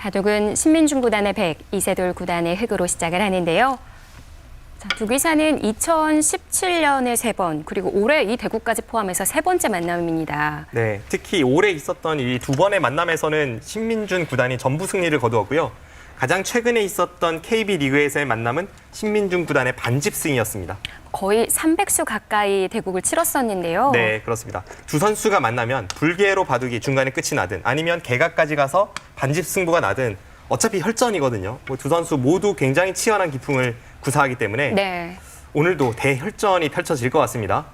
바둑은 신민중 구단의 100, 이세돌 구단의 흑으로 시작을 하는데요. 자, 두 기사는 2017년에 3번, 그리고 올해 이 대구까지 포함해서 3번째 만남입니다. 네, 특히 올해 있었던 이 두 번의 만남에서는 신민준 구단이 전부 승리를 거두었고요. 가장 최근에 있었던 KB 리그에서의 만남은 신민준 구단의 반집승이었습니다. 거의 300수 가까이 대국을 치렀었는데요. 네, 그렇습니다. 두 선수가 만나면 불개로 바둑이 중간에 끝이 나든 아니면 개각까지 가서 반집승부가 나든 어차피 혈전이거든요. 두 선수 모두 굉장히 치열한 기풍을 구사하기 때문에 네. 오늘도 대혈전이 펼쳐질 것 같습니다.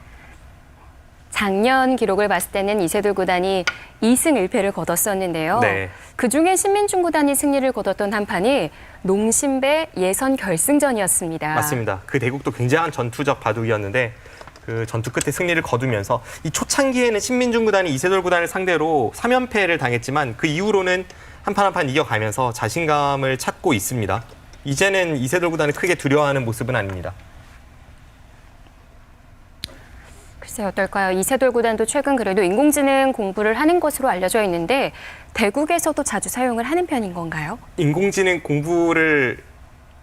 작년 기록을 봤을 때는 이세돌 구단이 2승 1패를 거뒀었는데요. 네. 그중에 신민중 구단이 승리를 거뒀던 한 판이 농심배 예선 결승전이었습니다. 맞습니다. 그 대국도 굉장한 전투적 바둑이었는데 그 전투 끝에 승리를 거두면서 이 초창기에는 신민중 구단이 이세돌 구단을 상대로 3연패를 당했지만 그 이후로는 한 판 한 판 이겨가면서 자신감을 찾고 있습니다. 이제는 이세돌 구단을 크게 두려워하는 모습은 아닙니다. 글쎄 어떨까요? 이세돌 구단도 최근 그래도 인공지능 공부를 하는 것으로 알려져 있는데 대국에서도 자주 사용을 하는 편인 건가요? 인공지능 공부를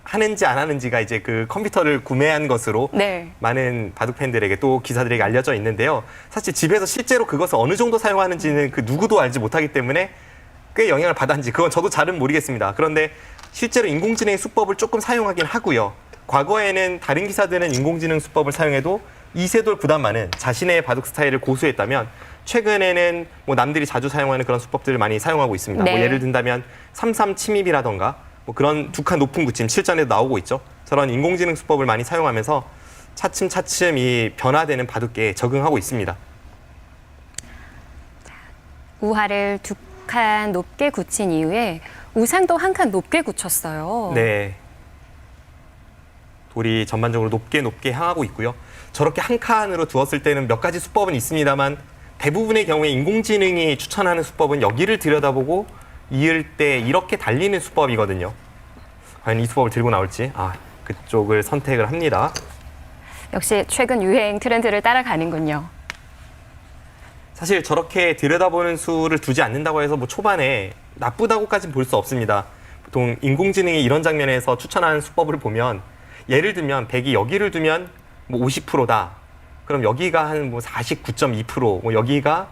하는지 안 하는지가 이제 그 컴퓨터를 구매한 것으로 네. 많은 바둑 팬들에게 또 기사들에게 알려져 있는데요. 사실 집에서 실제로 그것을 어느 정도 사용하는지는 그 누구도 알지 못하기 때문에 꽤 영향을 받았는지 그건 저도 잘은 모르겠습니다. 그런데 실제로 인공지능의 수법을 조금 사용하긴 하고요. 과거에는 다른 기사들은 인공지능 수법을 사용해도 이세돌 구단만은 자신의 바둑 스타일을 고수했다면 최근에는 뭐 남들이 자주 사용하는 그런 수법들을 많이 사용하고 있습니다. 네. 뭐 예를 든다면 3-3 침입이라던가 뭐 그런 두 칸 높은 굳힘 실전에도 나오고 있죠. 저런 인공지능 수법을 많이 사용하면서 차츰차츰 이 변화되는 바둑계에 적응하고 있습니다. 우하를 2칸 높게 굳힌 이후에 우상도 1칸 높게 굳혔어요. 네. 돌이 전반적으로 높게 향하고 있고요. 저렇게 한 칸으로 두었을 때는 몇 가지 수법은 있습니다만 대부분의 경우에 인공지능이 추천하는 수법은 여기를 들여다보고 이을 때 이렇게 달리는 수법이거든요. 과연 이 수법을 들고 나올지 그쪽을 선택을 합니다. 역시 최근 유행 트렌드를 따라가는군요. 사실 저렇게 들여다보는 수를 두지 않는다고 해서 뭐 초반에 나쁘다고까지는 볼 수 없습니다. 보통 인공지능이 이런 장면에서 추천하는 수법을 보면 예를 들면 100이 여기를 두면 뭐 50%다. 그럼 여기가 한 뭐 49.2%, 뭐 여기가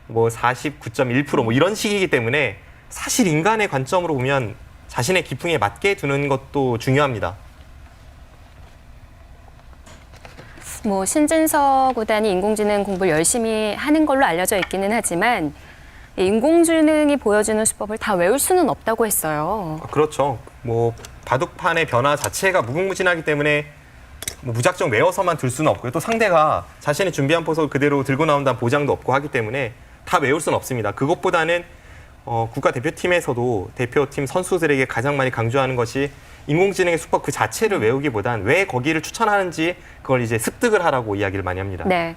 뭐 49.1%, 뭐 이런 식이기 때문에 사실 인간의 관점으로 보면 자신의 기풍에 맞게 두는 것도 중요합니다. 뭐 신진서 구단이 인공지능 공부를 열심히 하는 걸로 알려져 있기는 하지만 인공지능이 보여주는 수법을 다 외울 수는 없다고 했어요. 그렇죠. 뭐 바둑판의 변화 자체가 무궁무진하기 때문에 뭐 무작정 외워서만 들 수는 없고요. 또 상대가 자신이 준비한 포석을 그대로 들고 나온다는 보장도 없고 하기 때문에 다 외울 수는 없습니다. 그것보다는 국가대표팀에서도 대표팀 선수들에게 가장 많이 강조하는 것이 인공지능의 수법 그 자체를 외우기보단 왜 거기를 추천하는지 그걸 이제 습득을 하라고 이야기를 많이 합니다. 네.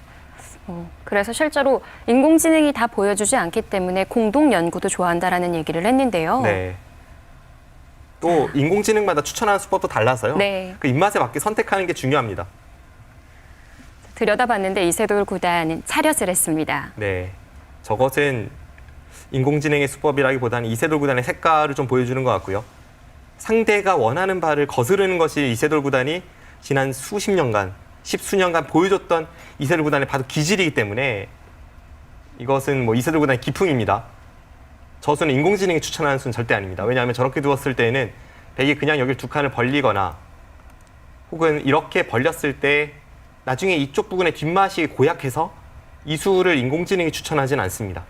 그래서 실제로 인공지능이 다 보여주지 않기 때문에 공동 연구도 좋아한다라는 얘기를 했는데요. 네. 또 인공지능마다 추천하는 수법도 달라서요. 네. 그 입맛에 맞게 선택하는 게 중요합니다. 들여다봤는데 이세돌 구단은 차렷을 했습니다. 네. 저것은 인공지능의 수법이라기보다는 이세돌 구단의 색깔을 좀 보여주는 것 같고요. 상대가 원하는 바를 거스르는 것이 이세돌 구단이 지난 수십 년간, 십수년간 보여줬던 이세돌 구단의 바둑 기질이기 때문에 이것은 뭐 이세돌 구단의 기풍입니다. 저 수는 인공지능이 추천하는 수는 절대 아닙니다. 왜냐하면 저렇게 두었을 때는 백이 그냥 여기 두 칸을 벌리거나 혹은 이렇게 벌렸을 때 나중에 이쪽 부분의 뒷맛이 고약해서 이 수를 인공지능이 추천하진 않습니다.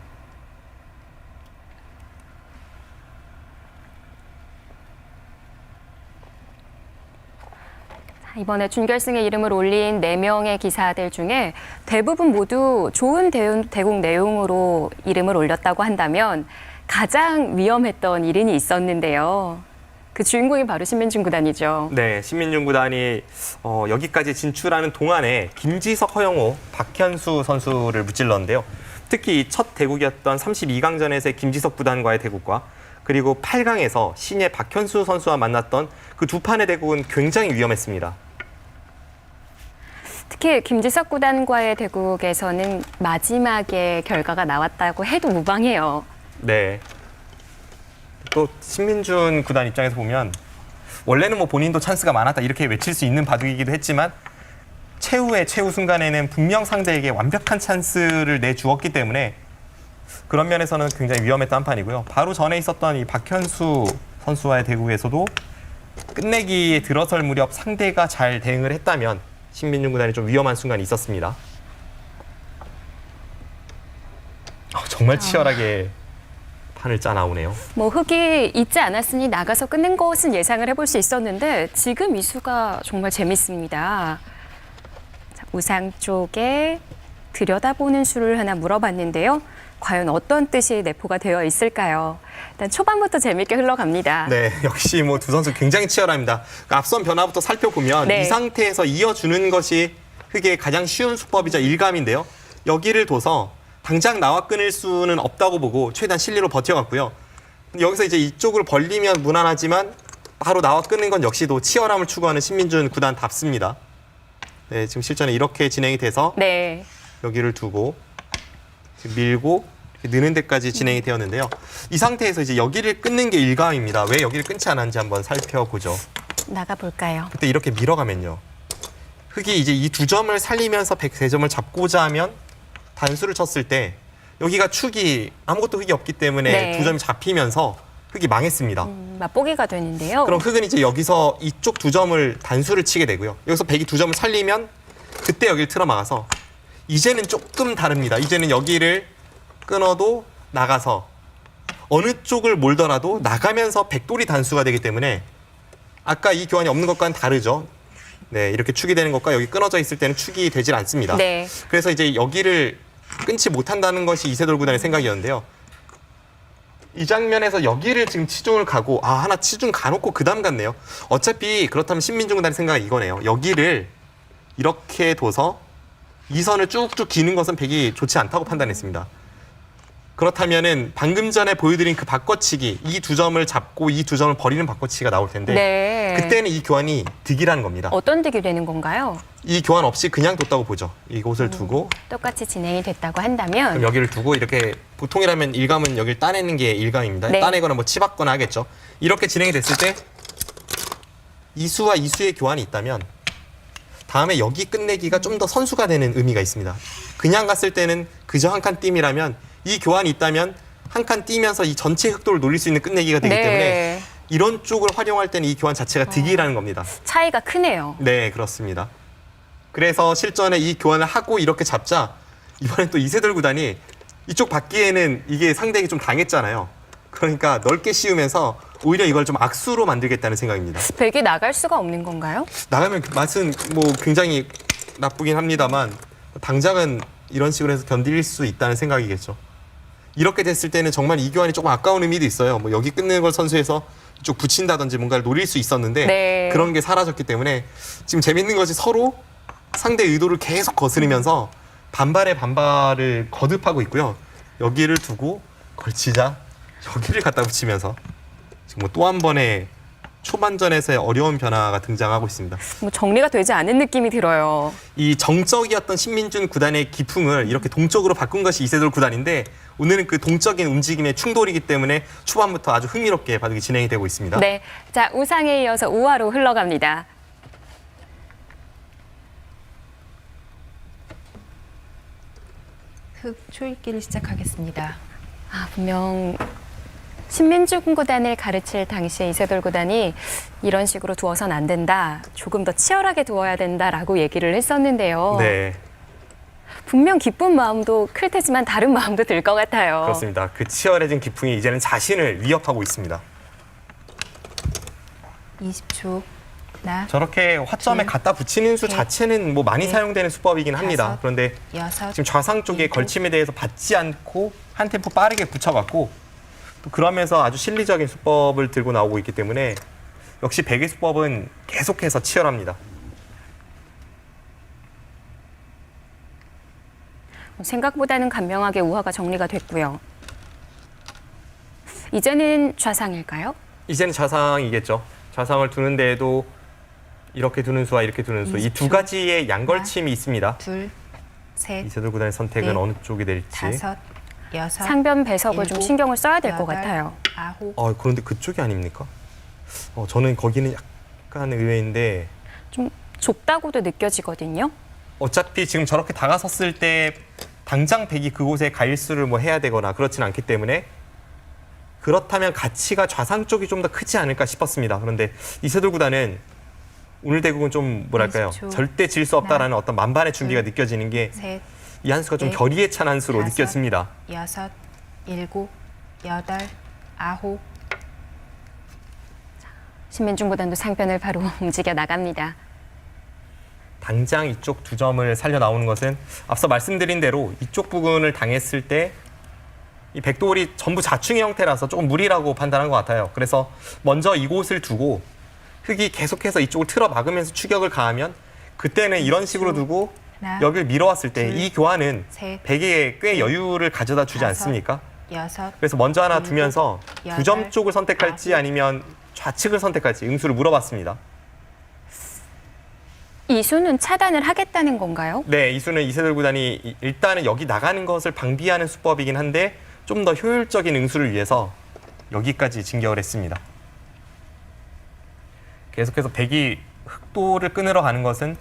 이번에 준결승에 이름을 올린 4명의 기사들 중에 대부분 모두 좋은 대국 내용으로 이름을 올렸다고 한다면 가장 위험했던 일인이 있었는데요. 그 주인공이 바로 신민중 구단이죠. 네, 신민중 구단이 여기까지 진출하는 동안에 김지석, 허영호, 박현수 선수를 무찔렀는데요. 특히 첫 대국이었던 32강전에서의 김지석 구단과의 대국과 그리고 8강에서 신예 박현수 선수와 만났던 그 두 판의 대국은 굉장히 위험했습니다. 특히 김지석 구단과의 대국에서는 마지막에 결과가 나왔다고 해도 무방해요. 네. 또 신민준 구단 입장에서 보면 원래는 뭐 본인도 찬스가 많았다 이렇게 외칠 수 있는 바둑이기도 했지만 최후의 최후 순간에는 분명 상대에게 완벽한 찬스를 내주었기 때문에 그런 면에서는 굉장히 위험했던 한 판이고요. 바로 전에 있었던 이 박현수 선수와의 대국에서도 끝내기에 들어설 무렵 상대가 잘 대응을 했다면 신민준 구단이 좀 위험한 순간이 있었습니다. 정말 치열하게 판을 짜 나오네요. 뭐 흙이 있지 않았으니 나가서 끝낸 것은 예상을 해볼 수 있었는데 지금 이 수가 정말 재밌습니다. 자, 우상 쪽에 들여다보는 수를 하나 물어봤는데요. 과연 어떤 뜻이 내포가 되어 있을까요? 일단 초반부터 재밌게 흘러갑니다. 네, 역시 뭐 두 선수 굉장히 치열합니다. 그러니까 앞선 변화부터 살펴보면 네. 이 상태에서 이어주는 것이 흙의 가장 쉬운 수법이자 일감인데요. 여기를 둬서 당장 나와 끊을 수는 없다고 보고 최대한 실리로 버텨갔고요. 여기서 이제 이쪽으로 벌리면 무난하지만 바로 나와 끊는 건 역시도 치열함을 추구하는 신민준 구단답습니다. 네, 지금 실전에 이렇게 진행이 돼서 네. 여기를 두고 밀고 이렇게 느는 데까지 진행이 되었는데요. 이 상태에서 이제 여기를 끊는 게 일감입니다. 왜 여기를 끊지 않았는지 한번 살펴보죠. 나가볼까요? 그때 이렇게 밀어가면요. 흙이 이제 이 두 점을 살리면서 103점을 잡고자 하면 단수를 쳤을 때 여기가 축이 아무것도 흙이 없기 때문에 네. 두 점이 잡히면서 흙이 망했습니다. 맛보기가 되는데요. 그럼 흙은 이제 여기서 이쪽 두 점을 단수를 치게 되고요. 여기서 백이 두 점을 살리면 그때 여기를 틀어막아서 이제는 조금 다릅니다. 이제는 여기를 끊어도 나가서 어느 쪽을 몰더라도 나가면서 백돌이 단수가 되기 때문에 아까 이 교환이 없는 것과는 다르죠. 네, 이렇게 축이 되는 것과 여기 끊어져 있을 때는 축이 되질 않습니다. 네. 그래서 이제 여기를 끊지 못한다는 것이 이세돌 구단의 생각이었는데요. 이 장면에서 여기를 지금 치중을 가고 하나 치중 가놓고 그 다음 갔네요. 어차피 그렇다면 신민준 구단의 생각이 이거네요. 여기를 이렇게 둬서 이 선을 쭉쭉 기는 것은 백이 좋지 않다고 판단했습니다. 그렇다면은 방금 전에 보여드린 그 바꿔치기 이 두 점을 잡고 이 두 점을 버리는 바꿔치기가 나올 텐데 네. 그때는 이 교환이 득이라는 겁니다. 어떤 득이 되는 건가요? 이 교환 없이 그냥 뒀다고 보죠. 이곳을 두고 똑같이 진행이 됐다고 한다면 그럼 여기를 두고 이렇게 보통이라면 일감은 여기를 따내는 게 일감입니다. 네. 따내거나 뭐 치받거나 하겠죠. 이렇게 진행이 됐을 때 이수와 이수의 교환이 있다면 다음에 여기 끝내기가 좀 더 선수가 되는 의미가 있습니다. 그냥 갔을 때는 그저 한 칸 띄이라면 이 교환이 있다면 한 칸 띄면서 이 전체 흑도를 노릴 수 있는 끝내기가 되기 네. 때문에 이런 쪽을 활용할 때는 이 교환 자체가 득이라는 겁니다. 차이가 크네요. 네, 그렇습니다. 그래서 실전에 이 교환을 하고 이렇게 잡자 이번엔 또 이세돌 구단이 이쪽 받기에는 이게 상대에게 좀 당했잖아요. 그러니까 넓게 씌우면서 오히려 이걸 좀 악수로 만들겠다는 생각입니다. 백이 나갈 수가 없는 건가요? 나가면 맛은 뭐 굉장히 나쁘긴 합니다만 당장은 이런 식으로 해서 견딜 수 있다는 생각이겠죠. 이렇게 됐을 때는 정말 이 교환이 조금 아까운 의미도 있어요. 뭐 여기 끊는 걸 선수해서 이쪽 붙인다든지 뭔가를 노릴 수 있었는데 네. 그런 게 사라졌기 때문에 지금 재밌는 것이 서로 상대 의도를 계속 거스르면서 반발에 반발을 거듭하고 있고요. 여기를 두고 걸치자 여기를 갖다 붙이면서 지금 뭐 또 한 번의 초반전에서의 어려운 변화가 등장하고 있습니다. 뭐 정리가 되지 않은 느낌이 들어요. 이 정적이었던 신민준 구단의 기풍을 이렇게 동적으로 바꾼 것이 이세돌 구단인데 오늘은 그 동적인 움직임의 충돌이기 때문에 초반부터 아주 흥미롭게 바둑이 진행이 되고 있습니다. 네, 자 우상에 이어서 우하로 흘러갑니다. 흑 초읽기를 시작하겠습니다. 분명 신민준 구단을 가르칠 당시에 이세돌 구단이 이런 식으로 두어선 안 된다. 조금 더 치열하게 두어야 된다라고 얘기를 했었는데요. 네, 분명 기쁜 마음도 클 테지만 다른 마음도 들 것 같아요. 그렇습니다. 그 치열해진 기풍이 이제는 자신을 위협하고 있습니다. 20초. 나 저렇게 화점에 갖다 붙이는 수 자체는 뭐 많이 네. 사용되는 수법이긴 합니다. 다섯. 그런데 여섯. 지금 좌상 쪽의 일곱. 걸침에 대해서 받지 않고 한 템포 빠르게 붙여갖고 또 그러면서 아주 실리적인 수법을 들고 나오고 있기 때문에 역시 백의 수법은 계속해서 치열합니다. 생각보다는 간명하게 우하가 정리가 됐고요. 이제는 좌상일까요? 이제는 좌상이겠죠. 좌상을 두는 데에도 이렇게 두는 수와 이렇게 두는 수, 이 두 가지의 양걸침이 있습니다. 둘, 셋, 이세돌 구단의 선택은 넷, 어느 쪽이 될지. 다섯, 여섯. 상변 배석을 좀 일곱, 신경을 써야 될 것 여덟, 같아요. 아홉, 그런데 그쪽이 아닙니까? 저는 거기는 약간 의외인데 좀 좁다고도 느껴지거든요. 어차피 지금 저렇게 다가섰을 때 당장 백이 그곳에 가 일수를 뭐 해야 되거나 그렇진 않기 때문에 그렇다면 가치가 좌상 쪽이 좀 더 크지 않을까 싶었습니다. 그런데 이세돌 구단은 오늘 대국은 좀 뭐랄까요? 20초. 절대 질 수 없다라는 하나, 어떤 만반의 준비가 둘, 느껴지는 게 이 셋, 한수가 좀 넷, 결의에 찬 한수로 다섯, 느껴집니다. 여섯, 일곱, 여덟, 아홉, 신민중 구단도 상편을 바로 움직여 나갑니다. 당장 이쪽 두 점을 살려 나오는 것은 앞서 말씀드린 대로 이쪽 부근을 당했을 때 이 백돌이 전부 자충의 형태라서 조금 무리라고 판단한 것 같아요. 그래서 먼저 이곳을 두고 흙이 계속해서 이쪽을 틀어 막으면서 추격을 가하면 그때는 이런 식으로 두고 하나, 여기를 밀어왔을 때 둘, 이 교환은 셋, 백에게 꽤 여유를 가져다 주지 다섯, 않습니까? 여섯, 그래서 먼저 하나 일곱, 두면서 두 점 여덟, 쪽을 선택할지 아홉. 아니면 좌측을 선택할지 응수를 물어봤습니다. 이수는 차단을 하겠다는 건가요? 네, 이수는 이세돌 구단이 일단은 여기 나가는 것을 방비하는 수법이긴 한데 좀 더 효율적인 응수를 위해서 여기까지 진격을 했습니다. 계속해서 백이 흑도를 끊으러 가는 것은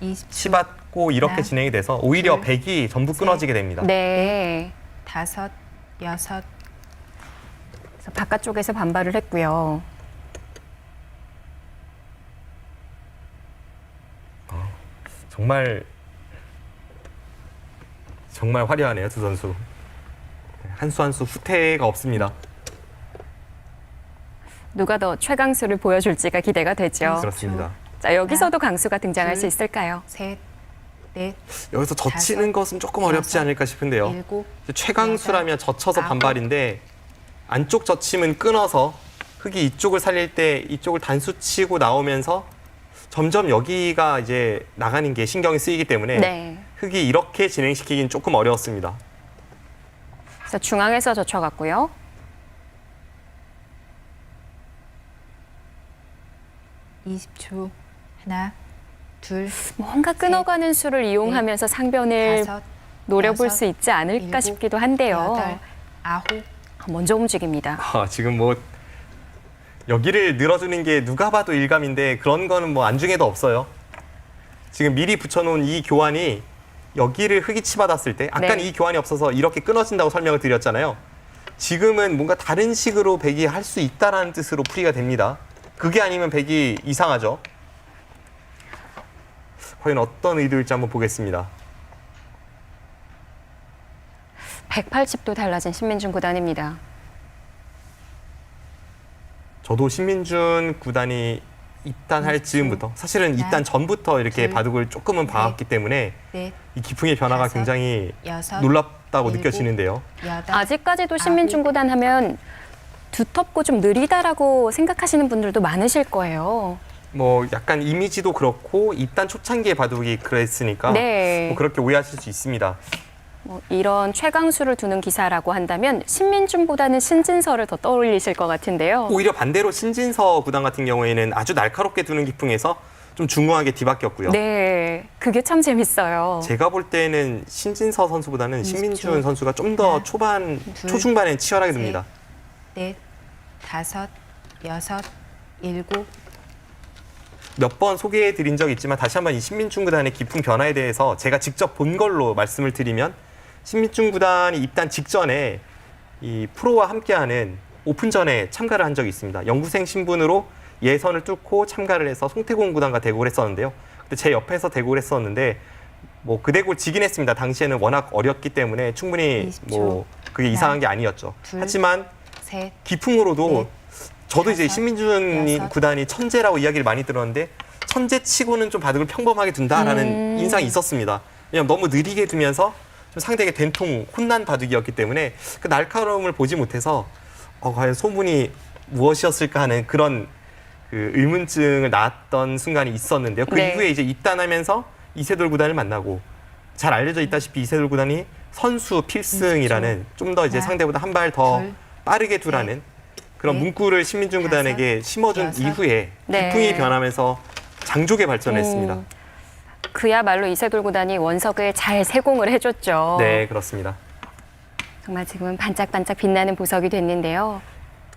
20초, 치받고 이렇게 하나, 진행이 돼서 오히려 둘, 백이 전부 셋, 끊어지게 됩니다. 네. 다섯, 여섯, 그래서 바깥쪽에서 반발을 했고요. 정말 화려하네요, 두 선수. 한 수 한 수 후퇴가 없습니다. 누가 더 최강수를 보여줄지가 기대가 되죠. 그렇습니다. 자, 여기서도 강수가 등장할 둘, 수 있을까요? 셋, 넷, 여기서 젖히는 다섯, 것은 조금 어렵지 여섯, 않을까 싶은데요. 일곱, 최강수라면 젖혀서 아홉. 반발인데 안쪽 젖힘은 끊어서 흙이 이쪽을 살릴 때 이쪽을 단수 치고 나오면서 점점 여기가 이제 나가는 게 신경이 쓰이기 때문에 네. 흙이 이렇게 진행시키긴 조금 어려웠습니다. 그래서 중앙에서 젖혀갔고요. 이십 초, 하나, 둘, 뭔가 끊어가는 수를 이용하면서 상변을 다섯, 노려볼 여섯, 수 있지 않을까 일곱, 싶기도 한데요. 여덟, 아홉, 먼저 움직입니다. 지금 뭐 여기를 늘어주는 게 누가 봐도 일감인데 그런 거는 뭐 안중에도 없어요. 지금 미리 붙여놓은 이 교환이 여기를 흙이 치받았을 때 아까 네. 이 교환이 없어서 이렇게 끊어진다고 설명을 드렸잖아요. 지금은 뭔가 다른 식으로 백이 할 수 있다라는 뜻으로 풀이가 됩니다. 그게 아니면 백이 이상하죠. 과연 어떤 의도일지 한번 보겠습니다. 180도 달라진 신민중 구단입니다. 저도 신민준 구단이 입단할 즈음부터 사실은 하나, 입단 전부터 이렇게 둘, 바둑을 조금은 봐왔기 때문에 넷, 이 기풍의 변화가 다섯, 굉장히 여섯, 놀랍다고 일곱, 느껴지는데요. 여덟, 아직까지도 신민중 구단 하면 두텁고 좀 느리다라고 생각하시는 분들도 많으실 거예요. 뭐 약간 이미지도 그렇고 입단 초창기의 바둑이 그랬으니까 네. 뭐 그렇게 오해하실 수 있습니다. 뭐 이런 최강수를 두는 기사라고 한다면 신민중보다는 신진서를 더 떠올리실 것 같은데요. 오히려 반대로 신진서 구단 같은 경우에는 아주 날카롭게 두는 기풍에서 좀 중후하게 뒤바뀌었고요. 네, 그게 참 재밌어요. 제가 볼 때는 신진서 선수보다는 20초. 신민준 선수가 좀 더 하나, 둘, 초중반엔 치열하게 셋. 됩니다. 넷, 다섯, 여섯, 일곱, 몇 번 소개해드린 적이 있지만 다시 한번 이 신민중 구단의 깊은 변화에 대해서 제가 직접 본 걸로 말씀을 드리면 신민중 구단이 입단 직전에 이 프로와 함께하는 오픈전에 참가를 한 적이 있습니다. 연구생 신분으로 예선을 뚫고 참가를 해서 송태곤 구단과 대국을 했었는데요. 근데 제 옆에서 대국을 했었는데 뭐 그 대국을 지긴 했습니다. 당시에는 워낙 어렸기 때문에 충분히 20초. 뭐 그게 이상한 게 아니었죠. 둘, 하지만 셋, 기풍으로도 넷, 저도 이제 다섯, 신민준 여섯. 구단이 천재라고 이야기를 많이 들었는데 천재치고는 좀 바둑을 평범하게 둔다라는 인상이 있었습니다. 왜냐하면 너무 느리게 두면서 좀 상대에게 된통 혼난 바둑이었기 때문에 그 날카로움을 보지 못해서 과연 소문이 무엇이었을까 하는 그런 그 의문증을 낳았던 순간이 있었는데요. 그 네. 이후에 이제 입단하면서 이세돌 구단을 만나고 잘 알려져 있다시피 이세돌 구단이 선수 필승이라는 좀 더 이제 하나, 상대보다 한 발 더 둘, 빠르게 두라는 그런 넷, 문구를 신민준 다섯, 구단에게 심어준 여섯. 이후에 네. 기풍이 변하면서 장족에 발전했습니다. 그야말로 이세돌 구단이 원석을 잘 세공을 해줬죠. 네, 그렇습니다. 정말 지금은 반짝반짝 빛나는 보석이 됐는데요.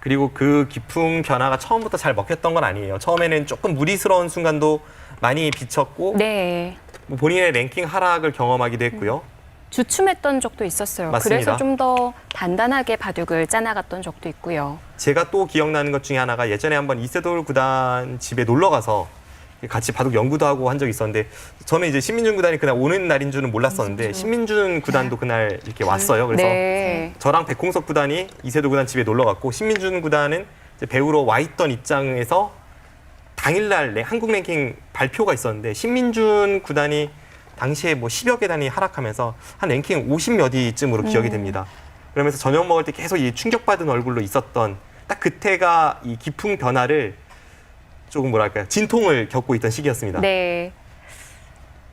그리고 그 기풍 변화가 처음부터 잘 먹혔던 건 아니에요. 처음에는 조금 무리스러운 순간도 많이 비쳤고 네. 뭐 본인의 랭킹 하락을 경험하기도 했고요. 주춤했던 적도 있었어요. 맞습니다. 그래서 좀 더 단단하게 바둑을 짜나갔던 적도 있고요. 제가 또 기억나는 것 중에 하나가 예전에 한번 이세돌 구단 집에 놀러 가서 같이 바둑 연구도 하고 한 적이 있었는데 저는 이제 신민준 구단이 그날 오는 날인 줄은 몰랐었는데 신민준 구단도 그날 이렇게 왔어요. 그래서 네. 저랑 백홍석 구단이 이세돌 구단 집에 놀러 갔고 신민준 구단은 이제 배우러 와 있던 입장에서 당일날 한국 랭킹 발표가 있었는데 신민준 구단이 당시에 뭐 10여 계단이 하락하면서 한 랭킹 50몇 위쯤으로 기억이 됩니다. 그러면서 저녁 먹을 때 계속 이 충격받은 얼굴로 있었던 딱 그때가 이 기풍 변화를 조금 뭐랄까요 진통을 겪고 있던 시기였습니다. 네.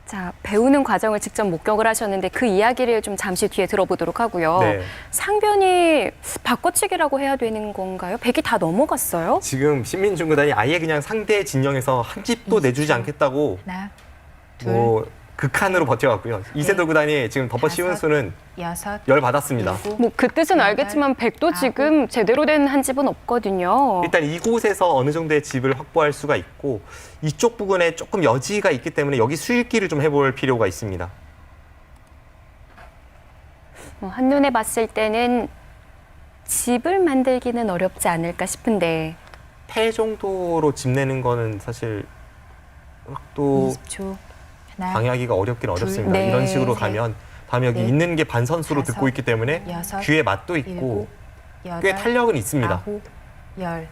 자, 배우는 과정을 직접 목격을 하셨는데 그 이야기를 좀 잠시 뒤에 들어보도록 하고요. 네. 상변이 바꿔치기라고 해야 되는 건가요? 100이 다 넘어갔어요? 지금 신민준 구단이 아예 그냥 상대 진영에서 한 집도 내주지 않겠다고 하나, 둘, 뭐 극한으로 버텨갔고요. 이세돌 구단이 지금 덮어 씌운 다섯, 수는 여섯, 열 받았습니다. 일곱, 뭐 그 뜻은 여덟, 알겠지만 100도 아홉. 지금 제대로 된 한 집은 없거든요. 일단 이곳에서 어느 정도의 집을 확보할 수가 있고 이쪽 부분에 조금 여지가 있기 때문에 여기 수익기를 좀 해볼 필요가 있습니다. 한눈에 봤을 때는 집을 만들기는 어렵지 않을까 싶은데 패 정도로 집 내는 거는 사실 또 20초. 하나, 방해하기가 어렵긴 어렵습니다. 네. 이런 식으로 셋, 가면 다음에 여기 넷, 있는 게 반선수로 다섯, 듣고 있기 때문에 여섯, 귀에 맛도 있고 일곱, 여덟, 꽤 탄력은 있습니다. 아홉, 열,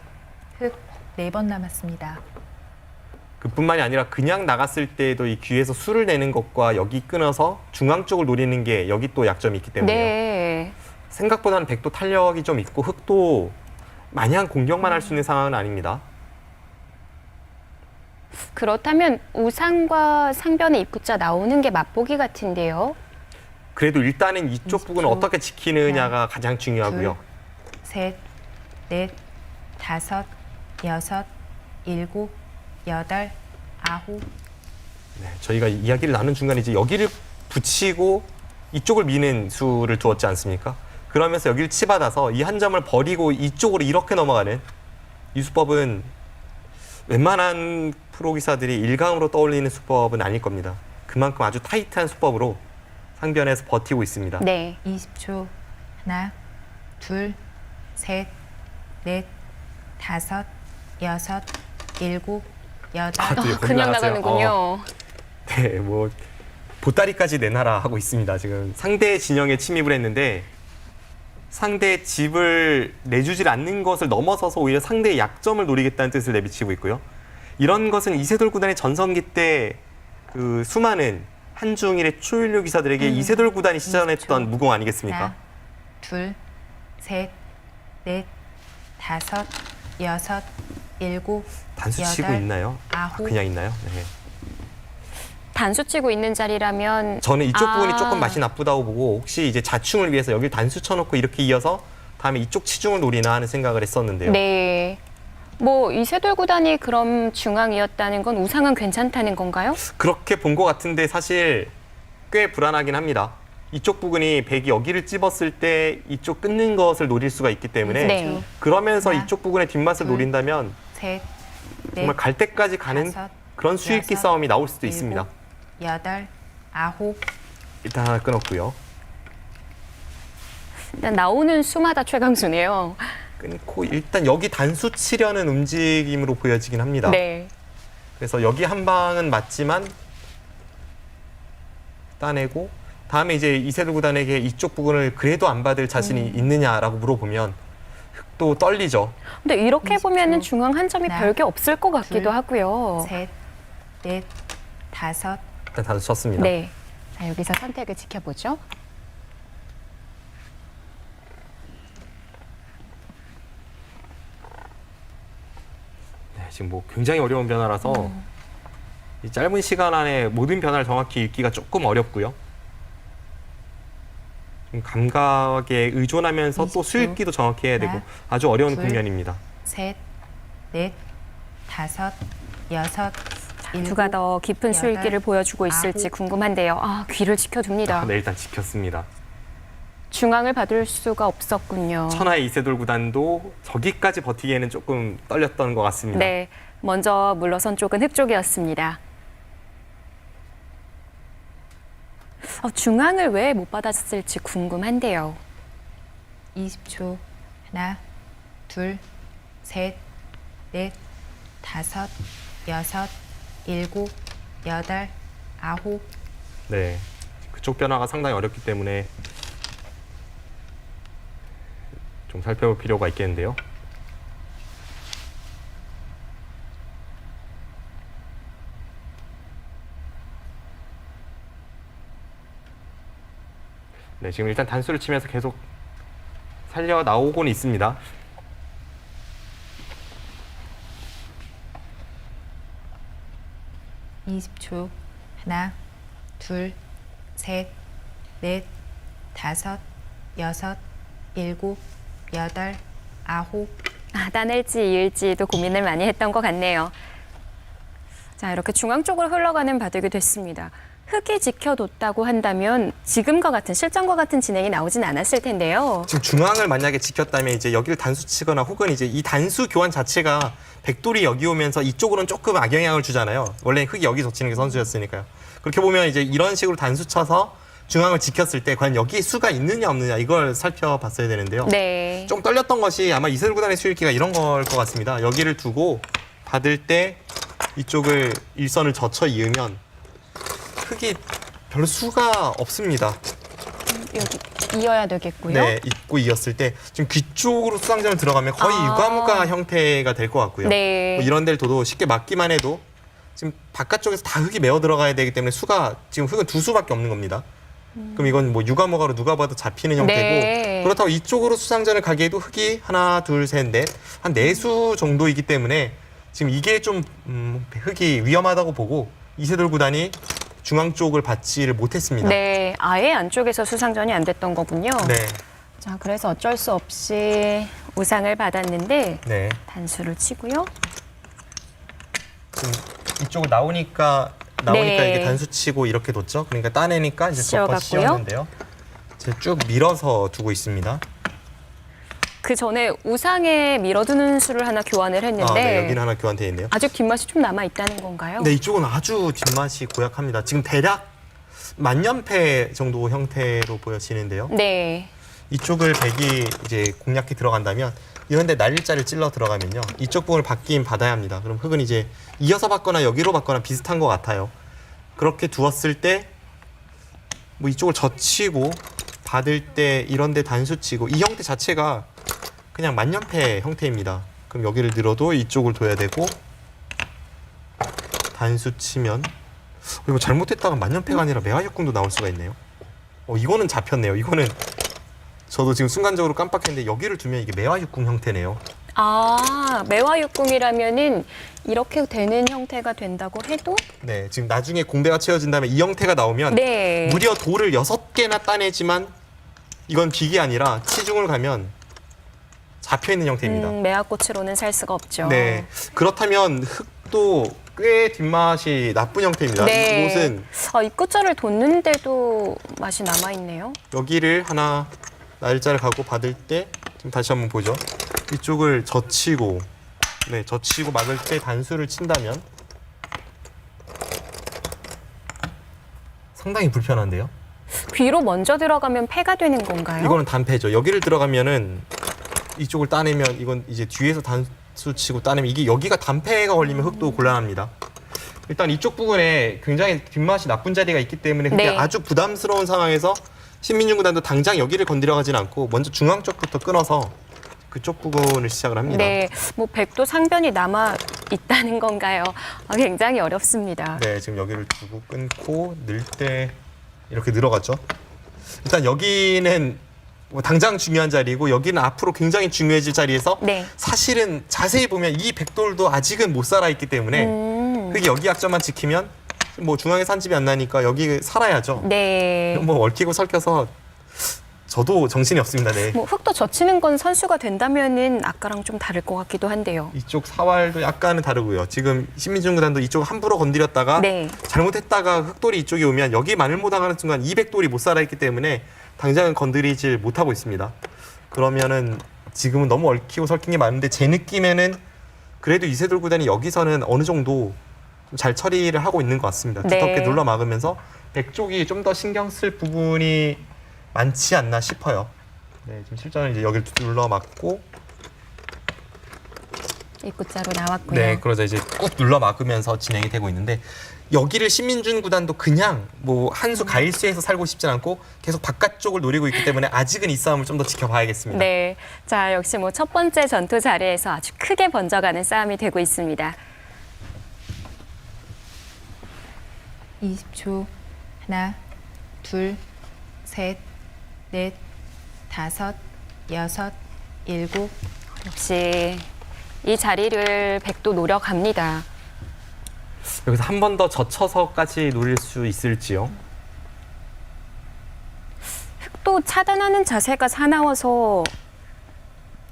흑, 4번 남았습니다. 그뿐만이 아니라 그냥 나갔을 때도 이 귀에서 수를 내는 것과 여기 끊어서 중앙 쪽을 노리는 게 여기 또 약점이 있기 때문에요. 네. 생각보다는 백도 탄력이 좀 있고 흑도 마냥 공격만 할 수 있는 상황은 아닙니다. 그렇다면 우상과 상변의 입구자 나오는 게 맛보기 같은데요. 그래도 일단은 이쪽 부분을 20초. 어떻게 지키느냐가 가장 중요하고요. 셋, 넷, 다섯, 여섯, 일곱, 여덟, 아홉, 네, 저희가 이야기를 나눈 중간에 이제 여기를 붙이고 이쪽을 미는 수를 두었지 않습니까? 그러면서 여기를 치받아서 이 한 점을 버리고 이쪽으로 이렇게 넘어가는 이 수법은 웬만한 프로 기사들이 일감으로 떠올리는 수법은 아닐 겁니다. 그만큼 아주 타이트한 수법으로 상변에서 버티고 있습니다. 네. 20초. 하나, 둘, 셋, 넷, 다섯, 여섯, 일곱, 여덟, 또 거기 그냥 나갔어요. 나가는군요. 네, 뭐 보따리까지 내놔라 하고 있습니다. 지금 상대 진영에 침입을 했는데 상대 집을 내주질 않는 것을 넘어서서 오히려 상대의 약점을 노리겠다는 뜻을 내비치고 있고요. 이런 것은 이세돌 구단의 전성기 때 그 수많은 한중일의 초일류 기사들에게 이세돌 구단이 시전했던 무공 아니겠습니까? 하나, 둘, 셋, 넷, 다섯, 여섯, 일곱, 단수 치고 여덟, 있나요? 아홉. 그냥 있나요? 네. 단수 치고 있는 자리라면 저는 이쪽 부분이 조금 맛이 나쁘다고 보고 혹시 이제 자충을 위해서 여기 단수 쳐놓고 이렇게 이어서 다음에 이쪽 치중을 노리나 하는 생각을 했었는데요. 네. 뭐 이세돌 구단이 그럼 중앙이었다는 건 우상은 괜찮다는 건가요? 그렇게 본 것 같은데 사실 꽤 불안하긴 합니다. 이쪽 부분이 백이 여기를 찝었을 때 이쪽 끊는 것을 노릴 수가 있기 때문에 네. 그러면서 하나, 이쪽 부분의 뒷맛을 둘, 노린다면 셋, 넷, 정말 갈 때까지 가는 다섯, 그런 수익기 여섯, 싸움이 나올 수도 일곱, 있습니다. 여덟, 아홉, 일단 하나 끊었고요. 일단 나오는 수마다 최강수네요. 끊고 일단 여기 단수 치려는 움직임으로 보여지긴 합니다. 네. 그래서 여기 한 방은 맞지만 따내고 다음에 이제 이세돌 구단에게 이쪽 부분을 그래도 안 받을 자신이 있느냐라고 물어보면 또 떨리죠. 근데 이렇게 20초. 보면은 중앙 한 점이 하나, 별게 없을 것 같기도 둘, 하고요. 셋, 넷, 다섯, 일단 단수 쳤습니다. 네. 자, 여기서 선택을 지켜보죠. 네, 지금 뭐 굉장히 어려운 변화라서 이 짧은 시간 안에 모든 변화를 정확히 읽기가 조금 어렵고요. 좀 감각에 의존하면서 또 20초. 수읽기도 정확히 해야 되고 하나, 아주 어려운 둘, 국면입니다. 셋, 넷, 다섯, 여섯, 일곱, 누가 더 깊은 여덟, 수익기를 보여주고 있을지 아홉. 궁금한데요. 아, 귀를 지켜둡니다. 네, 일단 지켰습니다. 중앙을 받을 수가 없었군요. 천하의 이세돌 구단도 저기까지 버티기에는 조금 떨렸던 것 같습니다. 네, 먼저 물러선 쪽은 흑 쪽이었습니다. 중앙을 왜 못 받았을지 궁금한데요. 20초. 하나, 둘, 셋, 넷, 다섯, 여섯, 일곱, 여덟, 아홉. 네, 그쪽 변화가 상당히 어렵기 때문에 좀 살펴볼 필요가 있겠는데요. 네, 지금 일단 단수를 치면서 계속 살려 나오고는 있습니다. 이십 초. 하나, 둘, 셋, 넷, 다섯, 여섯, 일곱, 여덟, 아홉. 따낼지 이을지도 고민을 많이 했던 것 같네요. 자, 이렇게 중앙 쪽으로 흘러가는 바둑이 됐습니다. 흑이 지켜뒀다고 한다면 지금과 같은 실전과 같은 진행이 나오진 않았을 텐데요. 지금 중앙을 만약에 지켰다면 이제 여기를 단수 치거나 혹은 이제 이 단수 교환 자체가 백돌이 여기 오면서 이쪽으로는 조금 악영향을 주잖아요. 원래 흑이 여기 젖히는 게 선수였으니까요. 그렇게 보면 이제 이런 식으로 단수 쳐서 중앙을 지켰을 때 과연 여기 수가 있느냐 없느냐 이걸 살펴봤어야 되는데요. 네. 좀 떨렸던 것이 아마 이세돌 구단의 수일기가 이런 걸 것 같습니다. 여기를 두고 받을 때 이쪽을 일선을 젖혀 이으면 흑이 별로 수가 없습니다. 여기 이어야 되겠고요. 네, 입고 이었을 때 지금 귀 쪽으로 수상전을 들어가면 거의 유가무가 형태가 될 것 같고요. 네. 뭐 이런 데를 둬도 쉽게 막기만 해도 지금 바깥쪽에서 다 흑이 메어 들어가야 되기 때문에 수가 지금 흑은 두 수밖에 없는 겁니다. 그럼 이건 뭐 유가무가로 누가 봐도 잡히는 형태고 네. 그렇다고 이쪽으로 수상전을 가기에도 흑이 하나, 둘, 셋, 넷 한 네 수 정도이기 때문에 지금 이게 좀 흑이 위험하다고 보고 이세돌 구단이 중앙 쪽을 받지를 못했습니다. 네, 아예 안쪽에서 수상전이 안 됐던 거군요. 네. 자, 그래서 어쩔 수 없이 우상을 받았는데 네. 단수를 치고요. 지금 이쪽으로 나오니까 네. 이게 단수 치고 이렇게 뒀죠. 그러니까 따내니까 이제 덮어 씌워갔고요. 씌웠는데요. 이제 쭉 밀어서 두고 있습니다. 그 전에 우상에 밀어두는 수를 하나 교환을 했는데 네, 여기는 하나 교환돼 있네요. 아직 뒷맛이 좀 남아 있다는 건가요? 네, 이쪽은 아주 뒷맛이 고약합니다. 지금 대략 만년패 정도 형태로 보여지는데요. 네. 이쪽을 백이 이제 공략해 들어간다면 이런데 날일자를 찔러 들어가면요. 이쪽 부분을 받긴 받아야 합니다. 그럼 흑은 이제 이어서 받거나 여기로 받거나 비슷한 것 같아요. 그렇게 두었을 때 뭐 이쪽을 젖히고 받을 때 이런데 단수 치고 이 형태 자체가 그냥 만년패 형태입니다. 그럼 여기를 늘어도 이쪽을 둬야 되고 단수 치면 이거 잘못했다가 만년패가 아니라 매화육궁도 나올 수가 있네요. 이거는 잡혔네요. 이거는 저도 지금 순간적으로 깜빡했는데 여기를 두면 이게 매화육궁 형태네요. 매화육궁이라면은 이렇게 되는 형태가 된다고 해도 네, 지금 나중에 공배가 채워진다면 이 형태가 나오면 네. 무려 돌을 6개나 따내지만 이건 빅이 아니라 치중을 가면 잡혀있는 형태입니다. 매화꽃으로는 살 수가 없죠. 네, 그렇다면 흑도 꽤 뒷맛이 나쁜 형태입니다. 네. 이곳은 이 끝자를 뒀는데도 맛이 남아 있네요. 여기를 하나 날짜를 가고 받을 때 지금 다시 한번 보죠. 이쪽을 젖히고 젖히고 막을 때 단수를 친다면 상당히 불편한데요. 귀로 먼저 들어가면 패가 되는 건가요? 이거는 단패죠. 여기를 들어가면은 이쪽을 따내면 이건 이제 뒤에서 단수 치고 따내면 이게 여기가 단패가 걸리면 흑도 곤란합니다. 일단 이쪽 부분에 굉장히 뒷맛이 나쁜 자리가 있기 때문에 그게 네. 아주 부담스러운 상황에서 신민중 구단도 당장 여기를 건드려 가진 않고 먼저 중앙 쪽부터 끊어서 그쪽 부분을 시작을 합니다. 네, 뭐 백도 상변이 남아 있다는 건가요? 굉장히 어렵습니다. 네, 지금 여기를 두고 끊고 늘 때 이렇게 늘어갔죠. 일단 여기는 뭐 당장 중요한 자리고 여기는 앞으로 굉장히 중요해질 자리에서 네. 사실은 자세히 보면 이 백돌도 아직은 못 살아 있기 때문에 그게 여기 약점만 지키면 뭐 중앙에 산집이 안 나니까 여기 살아야죠. 네. 뭐 얽히고 설켜서 저도 정신이 없습니다. 네. 뭐 흙도 젖히는 건 선수가 된다면은 아까랑 좀 다를 것 같기도 한데요. 이쪽 사활도 약간은 다르고요. 지금 신민중 구단도 이쪽 함부로 건드렸다가 네. 잘못했다가 흑돌이 이쪽에 오면 여기 마늘 못 나가는 순간 200돌이 못 살아있기 때문에 당장은 건드리질 못하고 있습니다. 그러면은 지금은 너무 얽히고 설킨 게 많은데 제 느낌에는 그래도 이세돌 구단이 여기서는 어느 정도 좀 잘 처리를 하고 있는 것 같습니다. 네. 두텁게 눌러 막으면서 백 쪽이 좀 더 신경 쓸 부분이 많지 않나 싶어요. 네, 지금 실전은 이제 여기를 눌러 막고 입구자로 나왔고요. 네, 그러자 이제 꾹 눌러 막으면서 진행이 되고 있는데 여기를 신민준 구단도 그냥 뭐 한 수 가일수에서 살고 싶진 않고 계속 바깥쪽을 노리고 있기 때문에 아직은 이 싸움을 좀 더 지켜봐야겠습니다. 네, 자 역시 뭐 첫 번째 전투 자리에서 아주 크게 번져가는 싸움이 되고 있습니다. 20초. 하나, 둘, 셋, 넷, 다섯, 여섯, 일곱. 역시 이 자리를 백도 노려갑니다. 여기서 한 번 더 젖혀서까지 노릴 수 있을지요? 흙도 차단하는 자세가 사나워서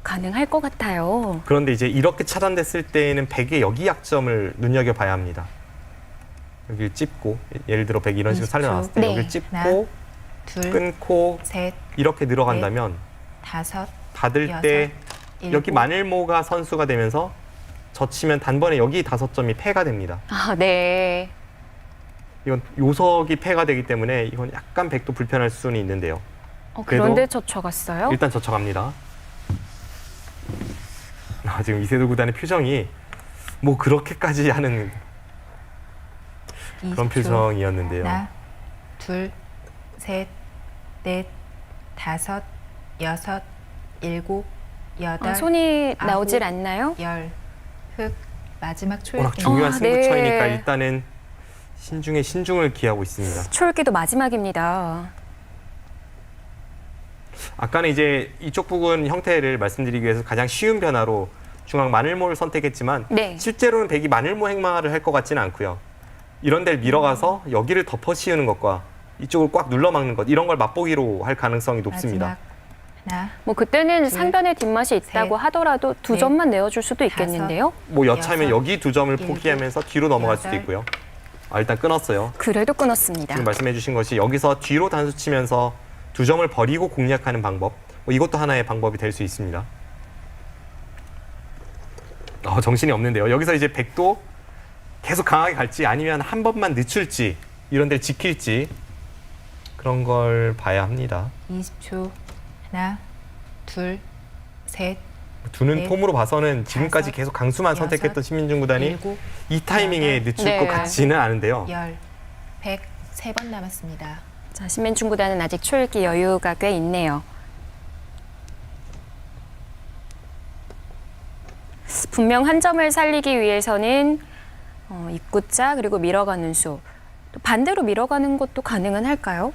가능할 것 같아요. 그런데 이제 이렇게 차단됐을 때에는 백의 여기 약점을 눈여겨봐야 합니다. 여기를 찝고 예를 들어 백이 이런 식으로 20초. 살려놨을 때 네. 여기를 찝고 하나, 둘, 끊고 셋, 이렇게 늘어간다면 다섯, 받을 여섯, 때 일곱. 여기 마늘모가 선수가 되면서 젖히면 단번에 여기 5점이 패가 됩니다. 아, 네. 이건 요석이 패가 되기 때문에 이건 약간 백도 불편할 수는 있는데요. 그런데 젖혀갔어요? 일단 젖혀갑니다. 지금 이세돌 구단의 표정이 뭐 그렇게까지 하는 그런 20초. 표정이었는데요. 하나, 둘, 셋, 넷, 다섯, 여섯, 일곱, 여덟, 손이 아홉, 나오질 않나요? 열. 흑 마지막 워낙 초읽기. 중요한 네. 승부처이니까 일단은 신중에 신중을 기하고 있습니다. 초읽기도 마지막입니다. 아까는 이제 이쪽 부분 형태를 말씀드리기 위해서 가장 쉬운 변화로 중앙 마늘모를 선택했지만 네. 실제로는 백이 마늘모 행마를 할 것 같지는 않고요. 이런 데를 밀어가서 여기를 덮어 씌우는 것과 이쪽을 꽉 눌러 막는 것 이런 걸 맛보기로 할 가능성이 높습니다. 마지막 하나, 뭐 그때는 둘, 상단에 뒷맛이 있다고 셋, 하더라도 두 넷, 점만 내어줄 수도 있겠는데요. 뭐 여차하면 여섯, 여기 2점을 일곱, 포기하면서 뒤로 넘어갈 수도 여덟. 있고요. 일단 끊었어요. 그래도 끊었습니다. 지금 말씀해 주신 것이 여기서 뒤로 단수 치면서 2점을 버리고 공략하는 방법. 뭐 이것도 하나의 방법이 될 수 있습니다. 정신이 없는데요. 여기서 이제 백도 계속 강하게 갈지 아니면 한 번만 늦출지 이런 데를 지킬지 그런 걸 봐야 합니다. 20초. 하나, 둘, 셋, 두는 넷, 폼으로 봐서는 지금까지 다섯, 계속 강수만 여섯, 선택했던 신민중 구단이 일곱, 이 타이밍에 여덟, 늦출 네. 것 같지는 않은데요. 열. 103번 남았습니다. 자, 신민중 구단은 아직 초읽기 여유가 꽤 있네요. 분명 한 점을 살리기 위해서는 입구자 그리고 밀어가는 수, 또 반대로 밀어가는 것도 가능은 할까요?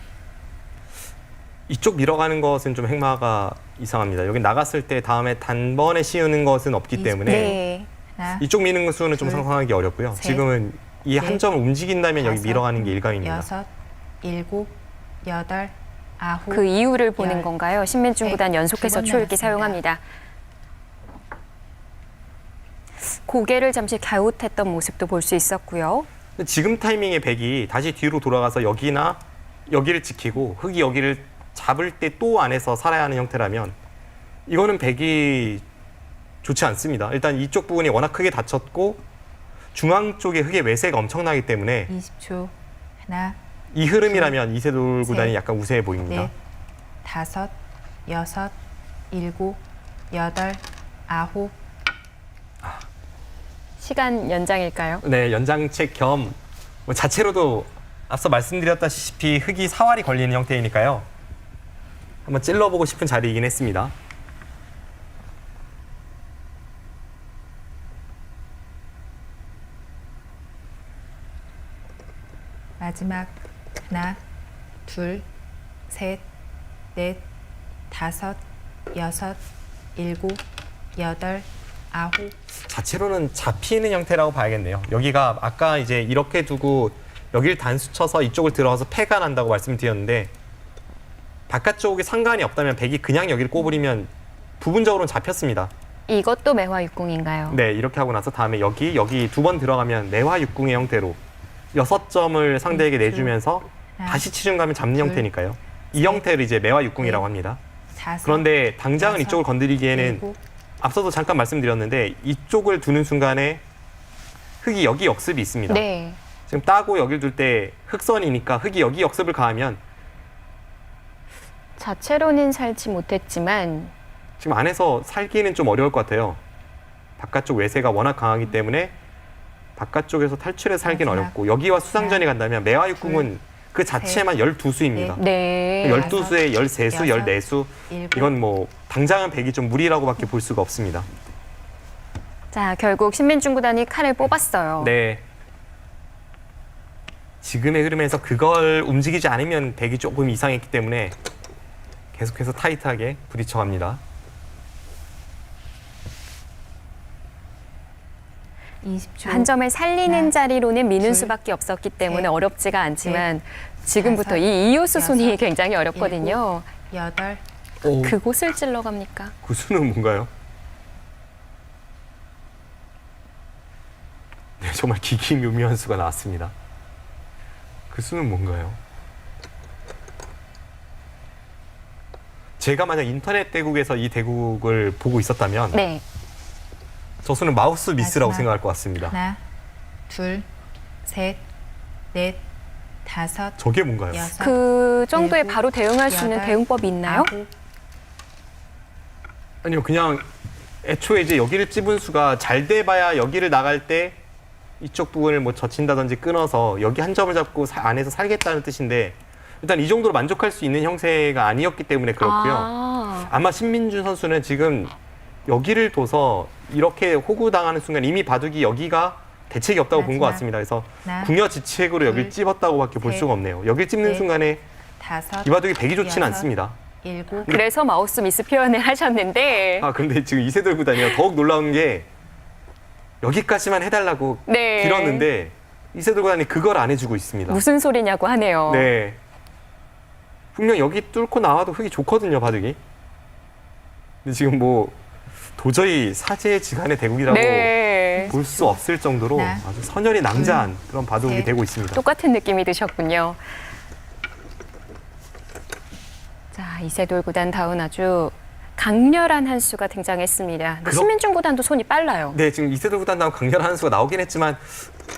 이쪽 밀어가는 것은 좀 행마가 이상합니다. 여기 나갔을 때 다음에 단번에 씌우는 것은 없기 때문에 네. 하나, 이쪽 미는 수는 좀 둘, 상상하기 어렵고요. 셋, 지금은 이 한 넷, 점을 움직인다면 여기 다섯, 밀어가는 게 일감입니다. 여섯, 일곱, 여덟, 아홉. 그 이유를 보는 열, 건가요? 신민중 백, 구단 연속해서 두번 초읽기 남았습니다. 사용합니다. 고개를 잠시 갸웃했던 모습도 볼 수 있었고요. 지금 타이밍에 백이 다시 뒤로 돌아가서 여기나 여기를 지키고 흑이 여기를 잡을 때 또 안에서 살아야 하는 형태라면 이거는 백이 좋지 않습니다. 일단 이쪽 부분이 워낙 크게 다쳤고 중앙 쪽에 흑의 외세가 엄청나기 때문에 20초. 하나, 이 흐름이라면 이세돌 셋, 구단이 약간 우세해 보입니다. 넷, 다섯, 여섯, 일곱, 여덟, 아홉. 시간 연장일까요? 네, 연장책 겸 자체로도 앞서 말씀드렸다시피 흑이 사활이 걸리는 형태이니까요. 한번 찔러보고 싶은 자리이긴 했습니다. 마지막 하나, 둘, 셋, 넷, 다섯, 여섯, 일곱, 여덟, 아홉. 자체로는 잡히는 형태라고 봐야겠네요. 여기가 아까 이제 이렇게 두고 여길 단수 쳐서 이쪽을 들어가서 패가 난다고 말씀드렸는데 바깥쪽에 상관이 없다면 백이 그냥 여기를 꼬부리면 부분적으로는 잡혔습니다. 이것도 매화 육궁인가요? 네, 이렇게 하고 나서 다음에 여기 2번 들어가면 매화 육궁의 형태로 6점을 상대에게 내주면서 다시 치중 가면 잡는 둘, 형태니까요. 이 형태를 이제 매화 육궁이라고 합니다. 5, 그런데 당장은 6, 이쪽을 건드리기에는 7, 앞서도 잠깐 말씀드렸는데 이쪽을 두는 순간에 흙이 여기 역습이 있습니다. 네. 지금 따고 여기를 둘 때 흙선이니까 흙이 여기 역습을 가하면 자체로는 살지 못했지만 지금 안에서 살기는 좀 어려울 것 같아요. 바깥쪽 외세가 워낙 강하기 때문에 바깥쪽에서 탈출해서 살기는 마지막. 어렵고 여기와 수상전이 간다면 매화 육궁은 그 자체만 12수입니다. 네. 12수에 13수, 14수 7, 이건 뭐 당장은 백이 좀 무리라고밖에 볼 수가 없습니다. 자, 결국 신민중 구단이 칼을 뽑았어요. 네. 지금의 흐름에서 그걸 움직이지 않으면 백이 조금 이상했기 때문에 계속해서 타이트하게 부딪혀갑니다. 20초. 한 점을 살리는 하나, 자리로는 미는 둘, 수밖에 없었기 때문에 셋, 어렵지가 않지만 지금부터 다섯, 이 이호수 손이 여섯, 굉장히 어렵거든요. 8, 그곳을 찔러 갑니까? 그 수는 뭔가요? 네, 정말 기기묘묘한 수가 나왔습니다. 그 수는 뭔가요? 제가 만약 인터넷 대국에서 이 대국을 보고 있었다면 네. 저 수는 마우스 미스라고 마지막. 생각할 것 같습니다. 하나, 둘, 셋, 넷, 다섯, 저게 뭔가요? 여섯, 그 정도에 일곱, 바로 대응할 수 있는 여덟, 대응법이 있나요? 아홉, 아니요, 그냥 애초에 이제 여기를 찝은 수가 잘 돼봐야 여기를 나갈 때 이쪽 부분을 뭐 젖힌다든지 끊어서 여기 한 점을 잡고 안에서 살겠다는 뜻인데 일단 이 정도로 만족할 수 있는 형태가 아니었기 때문에 그렇고요. 아, 아마 신민준 선수는 지금 여기를 둬서 이렇게 호구당하는 순간 이미 바둑이 여기가 대책이 없다고 본 것 마지막. 같습니다. 그래서 하나, 궁여지책으로 여기를 둘, 찝었다고밖에 볼 셋, 수가 없네요. 여기를 찝는 넷, 순간에 다섯, 이 바둑이 백이 좋지는 여섯, 않습니다. 7, 그래서 마우스 미스 표현을 하셨는데 아 근데 지금 이세돌 구단이요 더욱 놀라운 게 여기까지만 해달라고 네. 빌었는데 이세돌 구단이 그걸 안 해주고 있습니다. 무슨 소리냐고 하네요. 네. 분명 여기 뚫고 나와도 흙이 좋거든요, 바둑이. 근데 지금 뭐 도저히 사제지간의 대국이라고 네. 볼 수 없을 정도로 하나, 아주 선열이 낭자한 그런 바둑이 셋. 되고 있습니다. 똑같은 느낌이 드셨군요. 자, 이세돌 구단 다운 아주 강렬한 한 수가 등장했습니다. 근데 그럼- 신민중 구단도 손이 빨라요. 네, 지금 이세돌 구단 나온 강렬한 수가 나오긴 했지만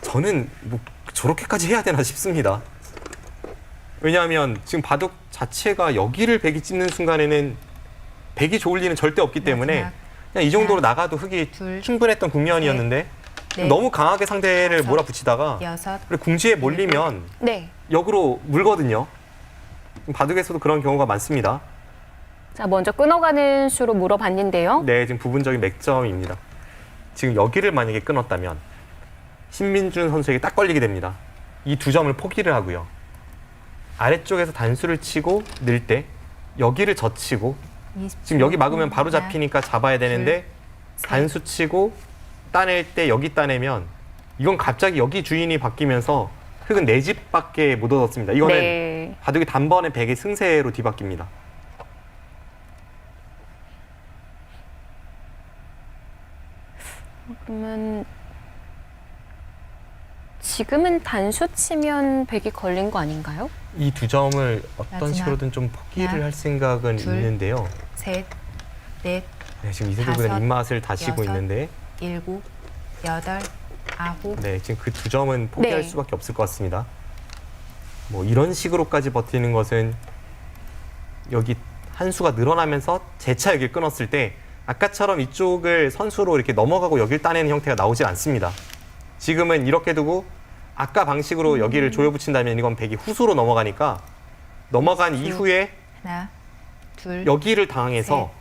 저는 뭐 저렇게까지 해야 되나 싶습니다. 왜냐하면 지금 바둑 자체가 여기를 백이 찝는 순간에는 백이 좋을 리는 절대 없기 때문에 마지막. 그냥 이 정도로 하나, 나가도 흙이 둘, 충분했던 국면이었는데 넷, 너무 강하게 상대를 다섯, 몰아붙이다가 여섯, 그리고 궁지에 몰리면 네. 역으로 물거든요. 바둑에서도 그런 경우가 많습니다. 자, 먼저 끊어가는 수로 물어봤는데요. 네, 지금 부분적인 맥점입니다. 지금 여기를 만약에 끊었다면 신민준 선수에게 딱 걸리게 됩니다. 이 두 점을 포기를 하고요. 아래쪽에서 단수를 치고 늘 때 여기를 젖히고 20초. 지금 여기 막으면 바로 하나, 잡히니까 잡아야 되는데 셋. 단수 치고 따낼 때 여기 따내면 이건 갑자기 여기 주인이 바뀌면서 흙은 내 집밖에 못 얻었습니다. 이거는 네. 바둑이 단번에 백의 승세로 뒤바뀝니다. 그러면 지금은 단수 치면 백이 걸린 거 아닌가요? 이 두 점을 어떤 마지막. 식으로든 좀 포기를 하나, 할 생각은 둘, 있는데요. 셋, 넷, 네, 지금 이세돌 구단 다섯, 입맛을 다시고 여섯, 있는데 7, 8, 9, 네, 지금 그 두 점은 포기할 네. 수밖에 없을 것 같습니다. 뭐 이런 식으로까지 버티는 것은 여기 한 수가 늘어나면서 재차 여기를 끊었을 때 아까처럼 이쪽을 선수로 이렇게 넘어가고 여기를 따내는 형태가 나오질 않습니다. 지금은 이렇게 두고 아까 방식으로 여기를 조여붙인다면 이건 백이 후수로 넘어가니까 넘어간 수. 이후에 하나, 둘, 여기를 당해서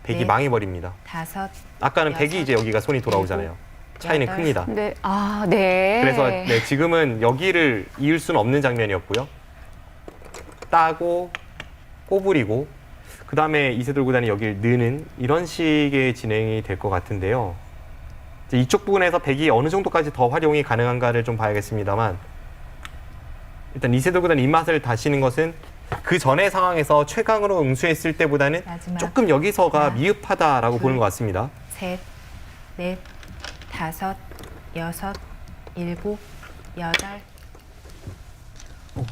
백이 넷, 망해버립니다. 다섯, 아까는 백이 여섯, 이제 여기가 손이 돌아오잖아요. 차이는 여덟. 큽니다. 네. 아, 네. 그래서 네, 지금은 여기를 이을 수는 없는 장면이었고요. 따고 꼬부리고 그 다음에 이세돌 구단이 여기를 느는 이런 식의 진행이 될 것 같은데요. 이제 이쪽 부분에서 백이 어느 정도까지 더 활용이 가능한가를 좀 봐야겠습니다만 일단 이세돌 구단이 입맛을 다시는 것은 그 전의 상황에서 최강으로 응수했을 때보다는 마지막. 조금 여기서가 하나, 미흡하다라고 둘. 보는 것 같습니다. 셋, 넷, 다섯, 여섯, 일곱, 여덟.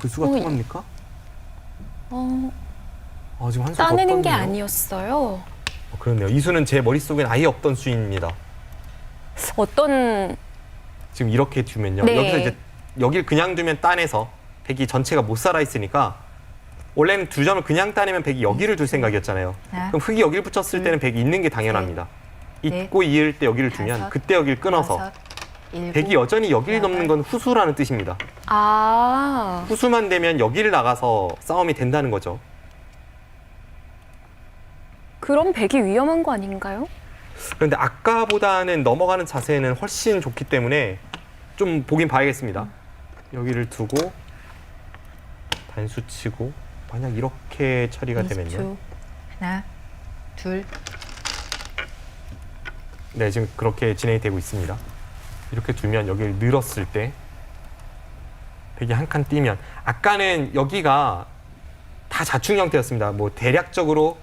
그 수가 어, 통합니까? 지금 한 수 더 따내는 게 떴네요. 아니었어요. 그렇네요. 이 수는 제 머릿속엔 아예 없던 수입니다. 어떤 지금 이렇게 두면요. 네. 여기서 이제 여길 그냥 두면 따내서 백이 전체가 못 살아 있으니까 원래는 두 점을 그냥 따내면 백이 여기를 둘 생각이었잖아요. 하나, 그럼 흙이 여기를 붙였을 때는 백이 있는 게 당연합니다. 넷, 있고 이을 때 여기를 두면 다섯, 그때 여기를 끊어서 여섯, 일곱, 백이 여전히 여기를 여덟. 넘는 건 후수라는 뜻입니다. 아 후수만 되면 여기를 나가서 싸움이 된다는 거죠. 그럼 백이 위험한 거 아닌가요? 그런데 아까보다는 넘어가는 자세는 훨씬 좋기 때문에 좀 보긴 봐야겠습니다. 여기를 두고 단수 치고 만약 이렇게 처리가 되면요. 20초. 하나, 둘, 네, 지금 그렇게 진행이 되고 있습니다. 이렇게 두면 여기를 늘었을 때 백이 한 칸 뛰면 아까는 여기가 다 자충 형태였습니다. 뭐 대략적으로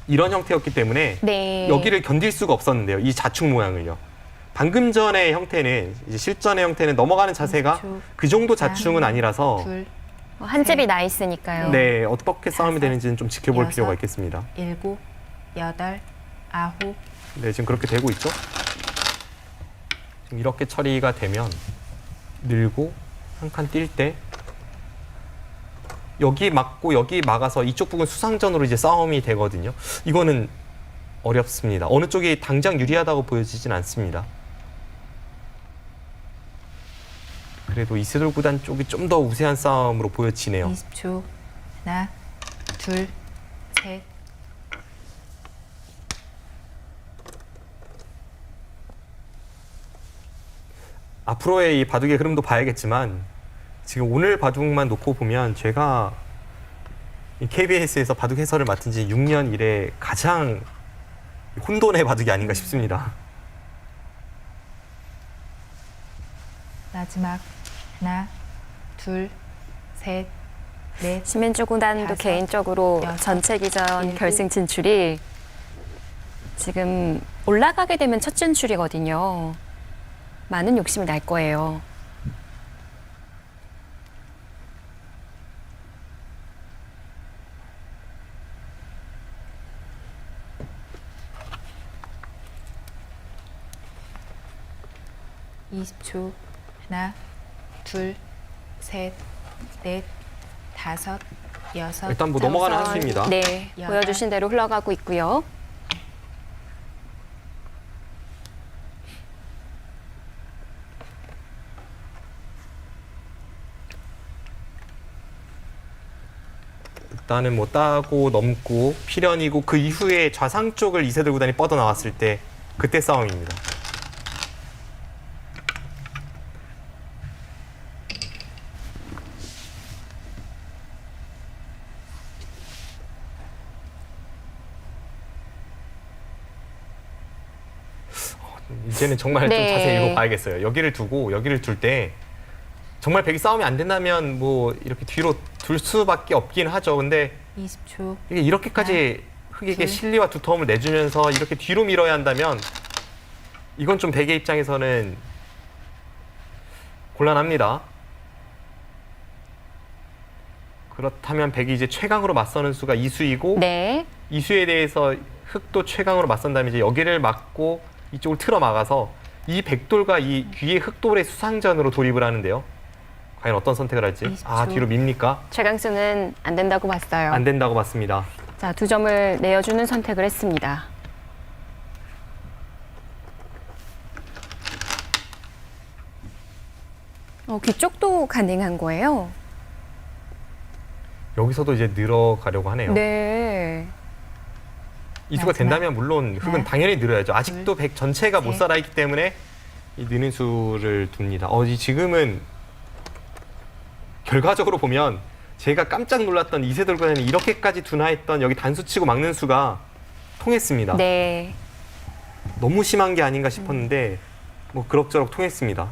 이런 형태였기 때문에 네. 여기를 견딜 수가 없었는데요. 이 자충 모양을요. 방금 전의 형태는 이제 실전의 형태는 넘어가는 자세가 20초. 그 정도 자충은 아니라서 둘, 한 집이 나 있으니까요. 네, 어떻게 싸움이 다섯, 되는지는 좀 지켜볼 여섯. 필요가 있겠습니다. 일곱, 여덟, 아홉, 네, 지금 그렇게 되고 있죠. 지금 이렇게 처리가 되면 늘고 한 칸 뛸 때 여기 막고 여기 막아서 이쪽 부분 수상전으로 이제 싸움이 되거든요. 이거는 어렵습니다. 어느 쪽이 당장 유리하다고 보여지진 않습니다. 그래도 이세돌 구단 쪽이 좀 더 우세한 싸움으로 보여지네요. 20초. 하나, 둘, 셋, 앞으로의 이 바둑의 흐름도 봐야겠지만 지금 오늘 바둑만 놓고 보면 제가 이 KBS에서 바둑 해설을 맡은 지 6년 이래 가장 혼돈의 바둑이 아닌가 싶습니다. 마지막. 하나, 둘, 셋, 넷, 시민주 구단도 다섯, 개인적으로 여섯, 전체 기전 일곱. 결승 진출이 지금 올라가게 되면 첫 진출이거든요. 많은 욕심이 날 거예요. 이십 초. 하나, 둘, 셋, 넷, 다섯, 여섯, 일단 뭐 넘어가는 한 수입니다. 네, 여덟. 보여주신 대로 흘러가고 있고요. 일단은 뭐 따고 넘고 필연이고 그 이후에 좌상 쪽을 이세돌 구단이 뻗어 나왔을 때 그때 싸움입니다. 이제는 정말 네. 좀 자세히 읽어봐야겠어요. 여기를 두고 여기를 둘 때 정말 백이 싸움이 안 된다면 뭐 이렇게 뒤로 둘 수밖에 없긴 하죠. 근데 20초. 이게 이렇게까지 흑에게 둘. 실리와 두터움을 내주면서 이렇게 뒤로 밀어야 한다면 이건 좀 백의 입장에서는 곤란합니다. 그렇다면 백이 이제 최강으로 맞서는 수가 이수이고 네, 이수에 대해서 흑도 최강으로 맞선다면 이제 여기를 막고 이쪽을 틀어 막아서 이 백돌과 이 뒤에 흑돌의 수상전으로 돌입을 하는데요. 과연 어떤 선택을 할지. 20초. 뒤로 밉니까? 최강수는 안 된다고 봤어요. 안 된다고 봤습니다. 자, 2점을 내어주는 선택을 했습니다. 뒤쪽도 가능한 거예요? 여기서도 이제 늘어가려고 하네요. 네. 이수가 마지막. 된다면 물론 흑은 하나, 당연히 늘어야죠. 아직도 백 전체가 못 셋. 살아있기 때문에 이 느는 수를 둡니다. 지금은 결과적으로 보면 제가 깜짝 놀랐던 이세돌 구단이 이렇게까지 두나 했던 여기 단수 치고 막는 수가 통했습니다. 네. 너무 심한 게 아닌가 싶었는데 뭐 그럭저럭 통했습니다.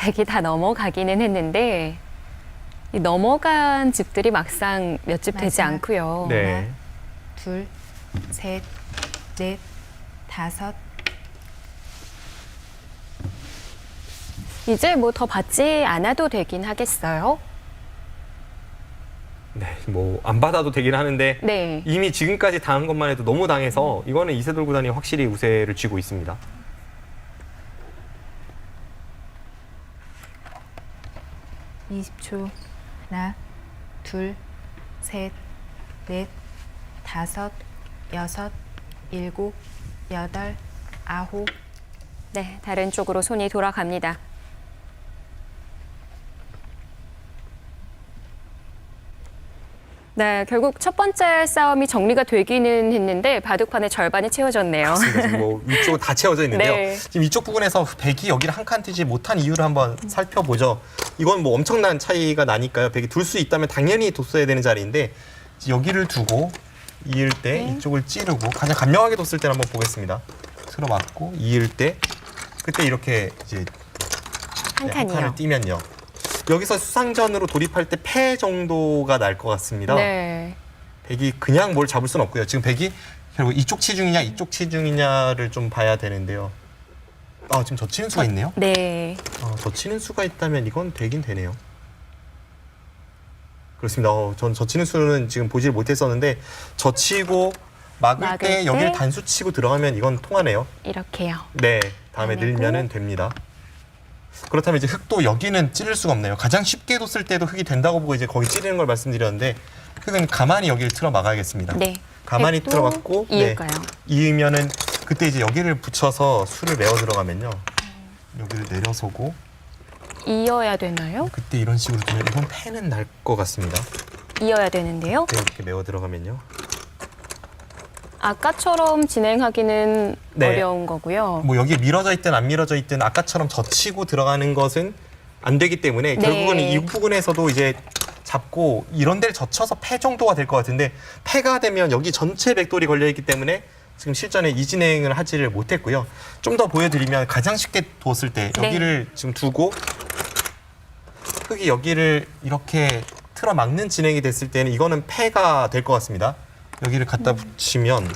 100이 다 넘어가기는 했는데 이 넘어간 집들이 막상 몇 집 되지 맞아요. 않고요. 네. 하나, 둘, 셋, 넷, 다섯. 이제 뭐 더 받지 않아도 되긴 하겠어요. 네, 뭐 안 받아도 되긴 하는데 네. 이미 지금까지 당한 것만 해도 너무 당해서 이거는 이세돌 구단이 확실히 우세를 쥐고 있습니다. 20초. 하나, 둘, 셋, 넷, 다섯, 여섯, 일곱, 여덟, 아홉. 네, 다른 쪽으로 손이 돌아갑니다. 네, 결국 첫 번째 싸움이 정리가 되기는 했는데 바둑판의 절반이 채워졌네요. 지금 뭐 위쪽은 다 채워져 있는데요. 네. 지금 이쪽 부분에서 백이 여기를 한 칸 뜨지 못한 이유를 한번 살펴보죠. 이건 뭐 엄청난 차이가 나니까요. 백이 둘 수 있다면 당연히 뒀어야 되는 자리인데 여기를 두고 이을 때 네. 이쪽을 찌르고 가장 간명하게 뒀을 때 한번 보겠습니다. 틀어 맞고 이을 때 그때 이렇게 이제 한 네, 한 칸이요. 칸을 띄면요. 여기서 수상전으로 돌입할 때 패 정도가 날 것 같습니다. 네. 백이 그냥 뭘 잡을 수는 없고요. 지금 백이 결국 이쪽 치중이냐 이쪽 치중이냐를 좀 봐야 되는데요. 아 지금 젖히는 수가 있네요. 네. 젖히는 수가 있다면 이건 되긴 되네요. 그렇습니다. 전 젖히는 수는 지금 보지를 못했었는데 젖히고 막을 때 때? 여기를 단수 치고 들어가면 이건 통하네요. 이렇게요. 네, 다음에 해내고. 늘면은 됩니다. 그렇다면 이제 흙도 여기는 찌를 수가 없네요. 가장 쉽게 뒀을 때도 흙이 된다고 보고 이제 거기 찌르는 걸 말씀드렸는데 흙은 가만히 여기를 틀어 막아야겠습니다. 네. 가만히 백도 틀어 막고 이을까요? 이으면은 그때 이제 여기를 붙여서 수를 메워 들어가면요. 여기를 내려서고 이어야 되나요? 그때 이런 식으로 두면 이건 패는 날 것 같습니다. 이어야 되는데요. 그때 이렇게 메워 들어가면요. 아까처럼 진행하기는 네. 어려운 거고요. 뭐 여기 밀어져 있든 안 밀어져 있든 아까처럼 젖히고 들어가는 것은 안 되기 때문에 네. 결국은 이 부분에서도 이제 잡고 이런 데를 젖혀서 패 정도가 될 것 같은데 패가 되면 여기 전체 백돌이 걸려 있기 때문에 지금 실전에 이 진행을 하지를 못했고요. 좀 더 보여드리면 가장 쉽게 두었을 때 네. 여기를 지금 두고 흙이 여기를 이렇게 틀어 막는 진행이 됐을 때는 이거는 패가 될 것 같습니다. 여기를 갖다 붙이면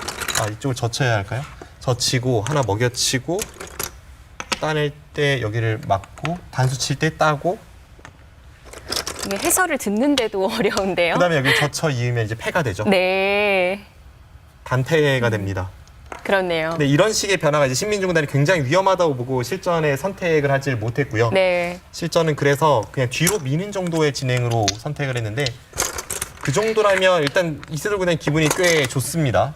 이쪽을 젖혀야 할까요? 젖히고 하나 먹여치고 따낼 때 여기를 막고 단수 칠 때 따고 이게 해설을 듣는데도 어려운데요. 그다음에 여기 젖혀 이으면 이제 패가 되죠. 네, 단패가 됩니다. 그렇네요. 네, 이런 식의 변화가 이제 신민중 구단이 굉장히 위험하다고 보고 실전에 선택을 하질 못했고요. 네, 실전은 그래서 그냥 뒤로 미는 정도의 진행으로 선택을 했는데 그 정도라면 일단 이세돌 구단의 기분이 꽤 좋습니다.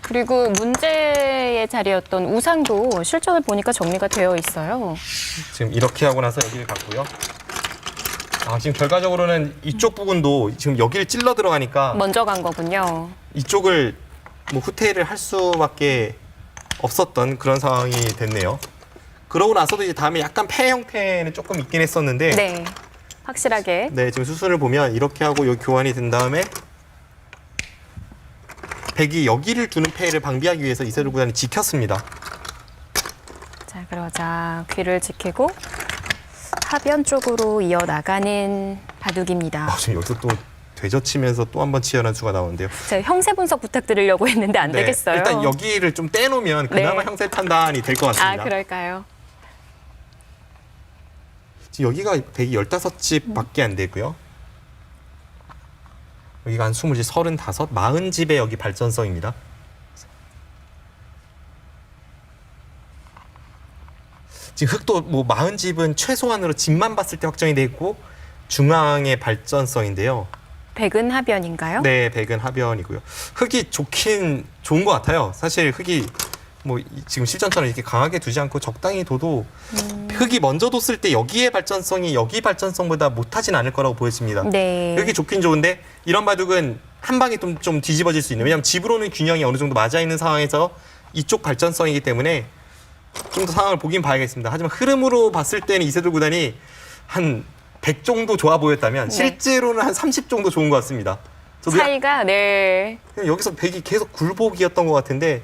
그리고 문제의 자리였던 우상도 실전을 보니까 정리가 되어 있어요. 지금 이렇게 하고 나서 여기를 갔고요. 지금 결과적으로는 이쪽 부분도 지금 여기를 찔러 들어가니까 먼저 간 거군요. 이쪽을 뭐 후퇴를 할 수밖에 없었던 그런 상황이 됐네요. 그러고 나서도 이제 다음에 약간 패 형태는 조금 있긴 했었는데 네, 확실하게. 네, 지금 수순을 보면 이렇게 하고 여기 교환이 된 다음에 백이 여기를 두는 패를 방비하기 위해서 이세돌 구단이 지켰습니다. 자, 그러자 귀를 지키고 하변 쪽으로 이어나가는 바둑입니다. 지금 여기서 또 되젖히면서 또 한 번 치열한 수가 나오는데요. 제가 형세 분석 부탁드리려고 했는데 안 네, 되겠어요. 일단 여기를 좀 떼놓으면 그나마 네. 형세 판단이 될 것 같습니다. 그럴까요? 지금 여기가 115집밖에 안 되고요. 여기가 한 20집, 35, 40집의 여기 발전성입니다. 지금 흙도 뭐 40집은 최소한으로 집만 봤을 때 확정이 돼 있고 중앙의 발전성인데요. 백은 하변인가요? 네, 백은 하변이고요. 흙이 좋긴 좋은 것 같아요. 사실 흙이 뭐 지금 실전처럼 이렇게 강하게 두지 않고 적당히 둬도 흙이 먼저 뒀을 때 여기의 발전성이 여기 발전성보다 못하진 않을 거라고 보여집니다. 네. 흙이 좋긴 좋은데 이런 바둑은 한 방에 좀 뒤집어질 수 있는. 왜냐하면 집으로는 균형이 어느 정도 맞아 있는 상황에서 이쪽 발전성이기 때문에 좀 더 상황을 보긴 봐야겠습니다. 하지만 흐름으로 봤을 때는 이세돌 구단이 한 100 정도 좋아 보였다면 네. 실제로는 한 30 정도 좋은 것 같습니다. 저도 차이가 네. 여기서 백이 계속 굴복이었던 것 같은데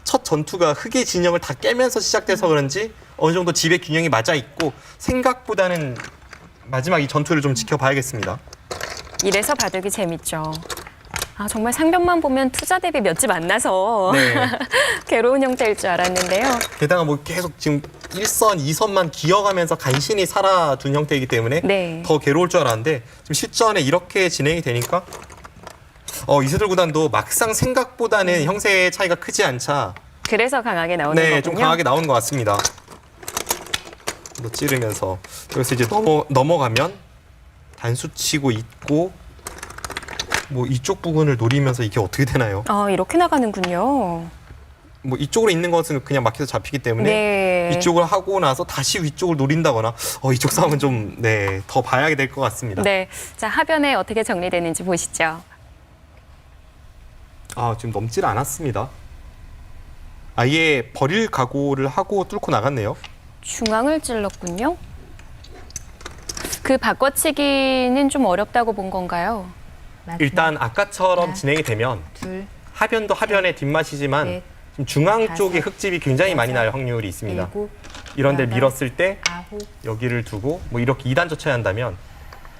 첫 전투가 흑의 진영을 다 깨면서 시작돼서 그런지 어느 정도 집의 균형이 맞아 있고 생각보다는 마지막 이 전투를 좀 지켜봐야겠습니다. 이래서 바둑이 재밌죠. 아, 정말 상병만 보면 투자 대비 몇 집 안 나서 네. 괴로운 형태일 줄 알았는데요. 게다가 뭐 계속 지금 1선, 2선만 기어가면서 간신히 살아둔 형태이기 때문에 네. 더 괴로울 줄 알았는데 지금 실전에 이렇게 진행이 되니까 이세돌 구단도 막상 생각보다는 형세의 차이가 크지 않자 그래서 강하게 나오는 네, 거군요. 좀 강하게 나오는 것 같습니다. 뭐 찌르면서 여기서 이제 넘어가면 단수 치고 있고 뭐 이쪽 부분을 노리면서 이게 어떻게 되나요? 아, 이렇게 나가는군요. 뭐 이쪽으로 있는 것은 그냥 막혀서 잡히기 때문에 네. 위쪽을 하고 나서 다시 위쪽을 노린다거나 이쪽 싸움은 좀 더 봐야 될 것 같습니다. 네. 자, 하변에 어떻게 정리되는지 보시죠. 지금 넘질 않았습니다. 아예 버릴 각오를 하고 뚫고 나갔네요. 중앙을 찔렀군요. 그 바꿔치기는 좀 어렵다고 본 건가요? 마지막. 일단 아까처럼 하나, 진행이 되면 둘, 하변도 하변의 뒷맛이지만 넷, 지금 중앙 다섯, 쪽에 흙집이 굉장히 많이 여섯, 날 확률이 있습니다. 일곱, 이런 데 여덟, 밀었을 때 아홉, 여기를 두고 뭐 이렇게 2단 젖혀야 한다면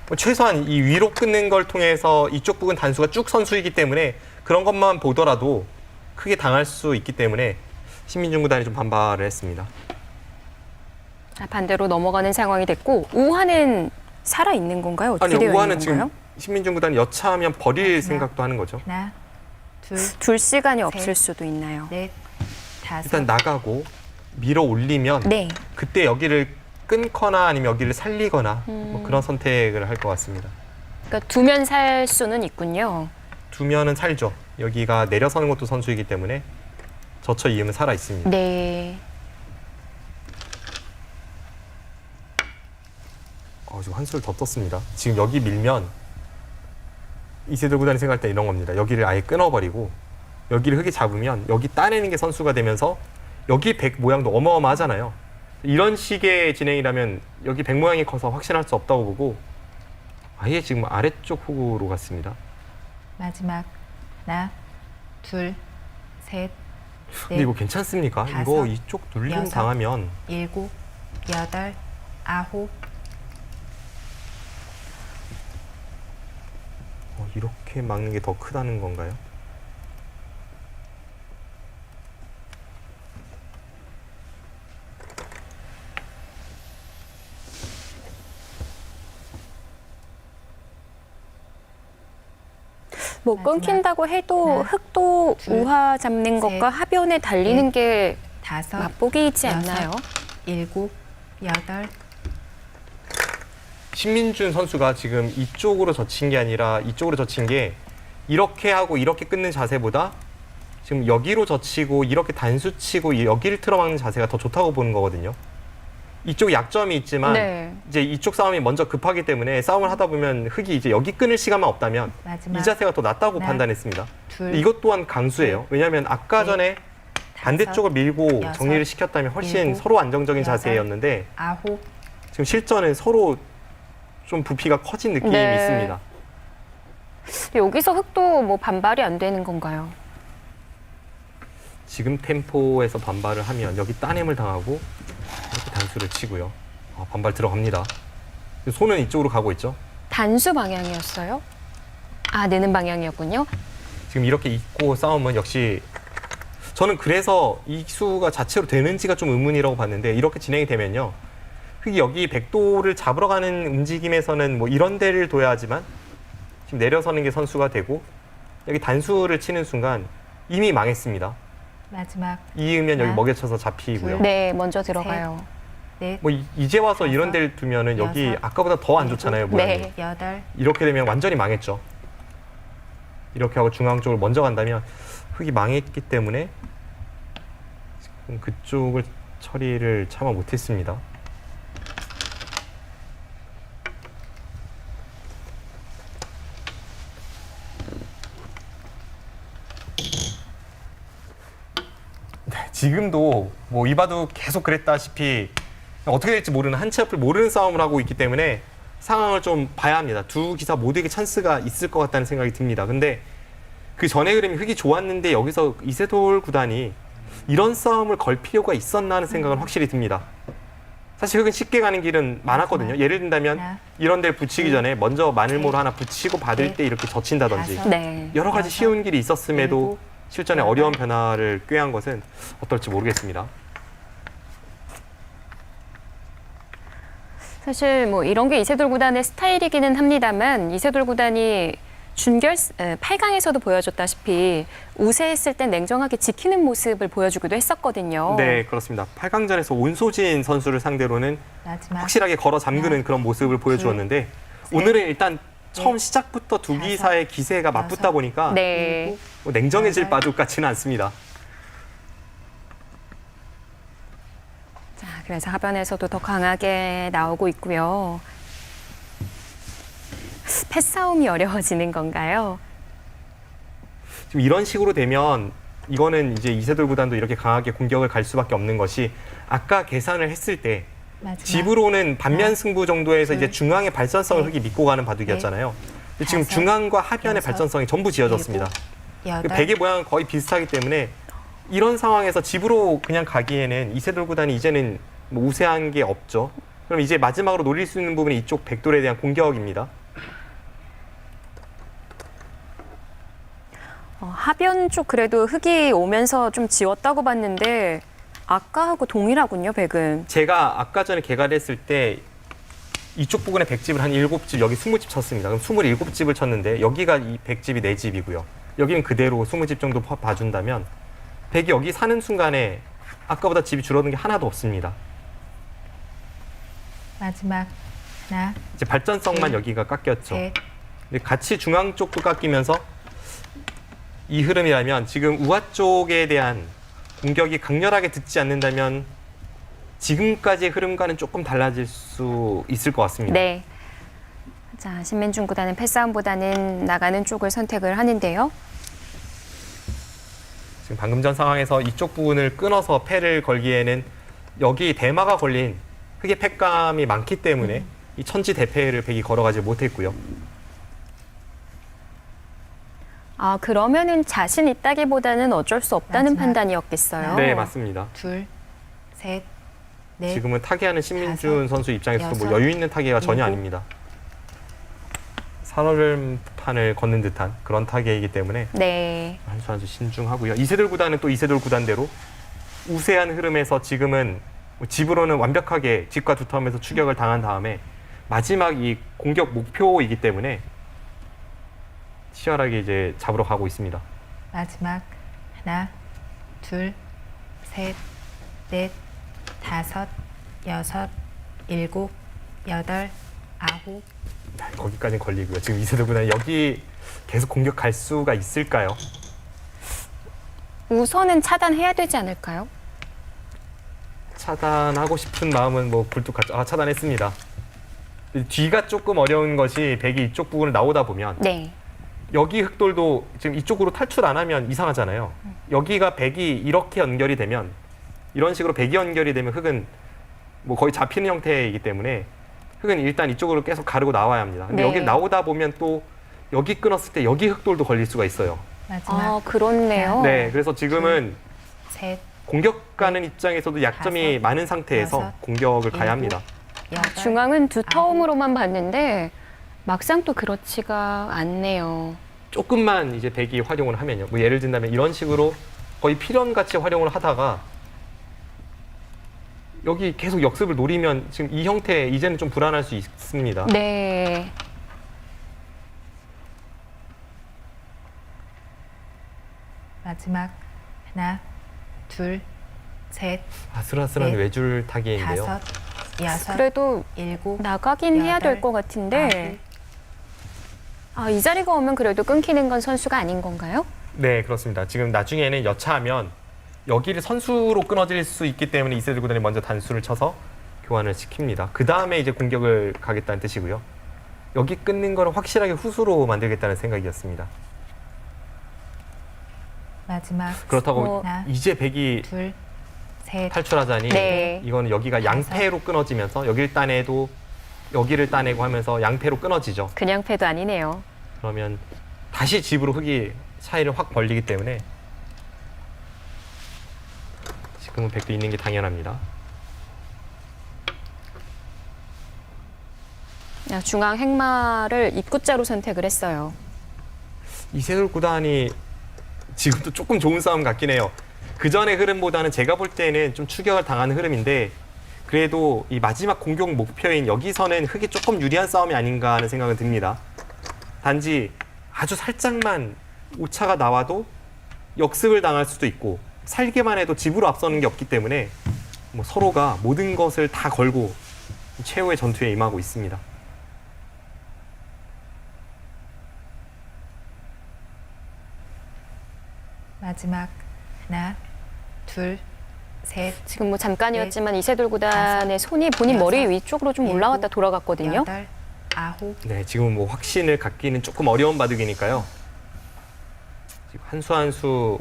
뭐 최소한 이 위로 끊는 걸 통해서 이쪽 부분 단수가 쭉 선수이기 때문에 그런 것만 보더라도 크게 당할 수 있기 때문에 신민중 구단이 좀 반발을 했습니다. 자, 반대로 넘어가는 상황이 됐고 우하는 살아 있는 건가요? 어떻게 아니요, 되어 우하는 있는 건가요? 지금 신민중 구단이 여차하면 버릴 마지막. 생각도 하는 거죠. 하나, 둘, 둘 시간이 셋, 없을 수도 있나요? 넷, 다섯, 일단 나가고 밀어 올리면 네. 그때 여기를 끊거나 아니면 여기를 살리거나 뭐 그런 선택을 할 것 같습니다. 그러니까 두면 살 수는 있군요. 두면은 살죠. 여기가 내려서는 것도 선수이기 때문에 젖혀 이으면 살아 있습니다. 네. 지금 한술 더 떴습니다. 지금 여기 밀면 이세돌 구단이 생각할 때 이런 겁니다. 여기를 아예 끊어버리고 여기를 흙이 잡으면 여기 따내는 게 선수가 되면서 여기 백 모양도 어마어마하잖아요. 이런 식의 진행이라면 여기 백 모양이 커서 확신할 수 없다고 보고 아예 지금 아래쪽 후구로 갔습니다. 마지막. 하나, 둘, 셋, 근데 넷, 이거 괜찮습니까? 이거 다섯, 이쪽 눌림 여섯, 당하면 일곱, 여덟, 아홉, 이렇게 막는 게 더 크다는 건가요? 뭐 마지막. 끊긴다고 해도 하나, 흙도 둘, 우하 잡는 셋, 것과 하변에 달리는 넷, 게 다섯, 맛보기 있지 여섯, 않나요? 일곱, 여덟, 신민준 선수가 지금 이쪽으로 젖힌 게 아니라 이쪽으로 젖힌 게 이렇게 하고 이렇게 끊는 자세보다 지금 여기로 젖히고 이렇게 단수 치고 여기를 틀어막는 자세가 더 좋다고 보는 거거든요. 이쪽 약점이 있지만 네. 이제 이쪽 싸움이 먼저 급하기 때문에 싸움을 하다 보면 흙이 이제 여기 끊을 시간만 없다면 마지막. 이 자세가 더 낫다고 하나, 판단했습니다. 둘, 이것 또한 강수예요. 왜냐하면 아까 넷, 전에 반대쪽을 밀고 여섯, 정리를 시켰다면 훨씬 일곱, 서로 안정적인 여덟, 자세였는데 아홉, 지금 실전은 서로 좀 부피가 커진 느낌이 네. 있습니다. 여기서 흙도 뭐 반발이 안 되는 건가요? 지금 템포에서 반발을 하면 여기 따냄을 당하고 이렇게 단수를 치고요. 반발 들어갑니다. 손은 이쪽으로 가고 있죠. 단수 방향이었어요? 아, 내는 방향이었군요. 지금 이렇게 있고 싸우면 역시 저는 그래서 이 수가 자체로 되는지가 좀 의문이라고 봤는데 이렇게 진행이 되면요. 흙이 여기 백도를 잡으러 가는 움직임에서는 뭐 이런 데를 둬야 하지만 지금 내려서는 게 선수가 되고 여기 단수를 치는 순간 이미 망했습니다. 마지막. 이으면 여기 하나, 먹여쳐서 잡히고요. 둘, 네, 먼저 들어가요. 넷, 뭐 이제 와서 이런 다섯, 데를 두면은 여기 여섯, 아까보다 더 안 좋잖아요, 모양이. 네. 여덟, 이렇게 되면 완전히 망했죠. 이렇게 하고 중앙 쪽으로 먼저 간다면 흙이 망했기 때문에 지금 그쪽을 처리를 차마 못했습니다. 네, 지금도 뭐 이바도 계속 그랬다시피 어떻게 될지 모르는 한 치 앞을 모르는 싸움을 하고 있기 때문에 상황을 좀 봐야 합니다. 두 기사 모두에게 찬스가 있을 것 같다는 생각이 듭니다. 근데 그 전에 그림이 흙이 좋았는데 여기서 이세돌 구단이 이런 싸움을 걸 필요가 있었나 하는 생각은 확실히 듭니다. 사실 흑은 쉽게 가는 길은 많았거든요. 예를 든다면 이런 데를 붙이기 전에 먼저 마늘모를 하나 붙이고 받을 때 이렇게 젖힌다든지 네. 여러 가지 쉬운 길이 있었음에도 실전에 어려운 변화를 꾀한 것은 어떨지 모르겠습니다. 사실 뭐 이런 게 이세돌 구단의 스타일이기는 합니다만 이세돌 구단이 8강에서도 보여줬다시피 우세했을 땐 냉정하게 지키는 모습을 보여주기도 했었거든요. 네, 그렇습니다. 8강전에서 온소진 선수를 상대로는 마지막 확실하게 걸어 잠그는 그런 모습을 보여주었는데 오늘은 일단 처음 시작부터 두 기사의 기세가 맞붙다 보니까 네. 뭐 냉정해질 바도 같지는 않습니다. 자, 그래서 하변에서도 더 강하게 나오고 있고요. 패싸움이 어려워지는 건가요? 지금 이런 식으로 되면 이거는 이제 이세돌 구단도 이렇게 강하게 공격을 갈 수밖에 없는 것이 아까 계산을 했을 때 마지막 집으로는 반면 승부 정도에서 이제 둘, 중앙의 발전성을 셋, 흑이 믿고 가는 바둑이었잖아요. 근데 지금 다섯, 중앙과 하변의 여섯, 발전성이 전부 지어졌습니다. 여덟, 베개 모양은 거의 비슷하기 때문에 이런 상황에서 집으로 그냥 가기에는 이세돌 구단이 이제는 뭐 우세한 게 없죠. 그럼 이제 마지막으로 노릴 수 있는 부분이 이쪽 백돌에 대한 공격입니다. 하변 쪽 그래도 흑이 오면서 좀 지웠다고 봤는데 아까하고 동일하군요, 백은. 제가 아까 전에 개괄했을 때 이쪽 부분에 100집을 한 7집, 여기 20집 쳤습니다. 그럼 27집을 쳤는데 여기가 이 100집이 4집이고요. 여기는 그대로 20집 정도 봐준다면 100이 여기 사는 순간에 아까보다 집이 줄어든 게 하나도 없습니다. 마지막 하나, 이제 발전성만 둘, 여기가 깎였죠. 셋, 근데 같이 중앙 쪽도 깎이면서 이 흐름이라면 지금 우하 쪽에 대한 공격이 강렬하게 듣지 않는다면 지금까지의 흐름과는 조금 달라질 수 있을 것 같습니다. 네. 자, 신민중 구단은 패싸움보다는 나가는 쪽을 선택을 하는데요. 지금 방금 전 상황에서 이쪽 부분을 끊어서 패를 걸기에는 여기 대마가 걸린 흑의 패감이 많기 때문에 이 천지 대패를 백이 걸어가지 못했고요. 아, 그러면은 자신 있다기보다는 어쩔 수 없다는 마지막. 판단이었겠어요. 네, 맞습니다. 둘, 셋, 넷, 지금은 타계하는 신민준 다섯, 선수 입장에서도 뭐 여섯, 여유 있는 타계가 전혀 일곱. 아닙니다. 살얼음판을 걷는 듯한 그런 타계이기 때문에 네. 한 수 한 수 신중하고요. 이세돌 구단은 또 이세돌 구단대로 우세한 흐름에서 지금은 뭐 집으로는 완벽하게 집과 두터우면서 추격을 당한 다음에 마지막 이 공격 목표이기 때문에 치열하게 이제 잡으러 가고 있습니다. 마지막 하나, 둘, 셋, 넷, 다섯, 여섯, 일곱, 여덟, 아홉. 거기까지는 걸리고요. 지금 이세돌 구단이 여기 계속 공격 갈 수가 있을까요? 우선은 차단해야 되지 않을까요? 차단하고 싶은 마음은 뭐 굴뚝 같죠. 아, 차단했습니다. 뒤가 조금 어려운 것이 백이 이쪽 부분을 나오다 보면 네. 여기 흑돌도 지금 이쪽으로 탈출 안 하면 이상하잖아요. 여기가 백이 이렇게 연결이 되면 이런 식으로 백이 연결이 되면 흑은 뭐 거의 잡히는 형태이기 때문에 흑은 일단 이쪽으로 계속 가르고 나와야 합니다. 근데 네. 여기 나오다 보면 또 여기 끊었을 때 여기 흑돌도 걸릴 수가 있어요. 마지막 아, 그렇네요. 네, 그래서 지금은 셋, 공격 가는 입장에서도 약점이 다섯, 많은 상태에서 여섯, 공격을 가야 일곱, 합니다. 여덟, 중앙은 두터움으로만 봤는데 막상 또 그렇지가 않네요. 조금만 이제 백이 활용을 하면요. 뭐 예를 든다면 이런 식으로 거의 필연같이 활용을 하다가 여기 계속 역습을 노리면 지금 이 형태 이제는 좀 불안할 수 있습니다. 네. 마지막 하나, 둘, 셋, 아슬아슬한 넷, 외줄 타기인데요. 다섯, 여섯, 그래도 일곱, 나가긴 해야 될 여덟, 것 같은데 아, 이 자리가 오면 그래도 끊기는 건 선수가 아닌 건가요? 네, 그렇습니다. 지금 나중에는 여차하면 여기를 선수로 끊어질 수 있기 때문에 이세돌 구단이 먼저 단수를 쳐서 교환을 시킵니다. 그 다음에 이제 공격을 가겠다는 뜻이고요. 여기 끊는 거를 확실하게 후수로 만들겠다는 생각이었습니다. 마지막 그렇다고 하나, 이제 백이 둘, 셋, 탈출하자니 네. 이거는 여기가 양패로 끊어지면서 여기를 따내도 여기를 따내고 하면서 양패로 끊어지죠. 그냥 패도 아니네요. 그러면 다시 집으로 흑이 차이를 확 벌리기 때문에 그러면 백도 있는 게 당연합니다. 중앙 행마를 입구자로 선택을 했어요. 이세돌 구단이 지금도 조금 좋은 싸움 같긴 해요. 그 전의 흐름보다는 제가 볼 때는 좀 추격을 당하는 흐름인데 그래도 이 마지막 공격 목표인 여기서는 흙이 조금 유리한 싸움이 아닌가 하는 생각은 듭니다. 단지 아주 살짝만 오차가 나와도 역습을 당할 수도 있고 살기만 해도 집으로 앞서는 게 없기 때문에 뭐 서로가 모든 것을 다 걸고 최후의 전투에 임하고 있습니다. 마지막 하나, 둘, 셋, 지금 뭐 잠깐이었지만 이세돌 구단의 손이 본인 머리 위쪽으로 좀 올라갔다 돌아갔거든요. 여덟, 아홉, 네, 지금은 뭐 확신을 갖기는 조금 어려운 바둑이니까요. 지금 한 수 한 수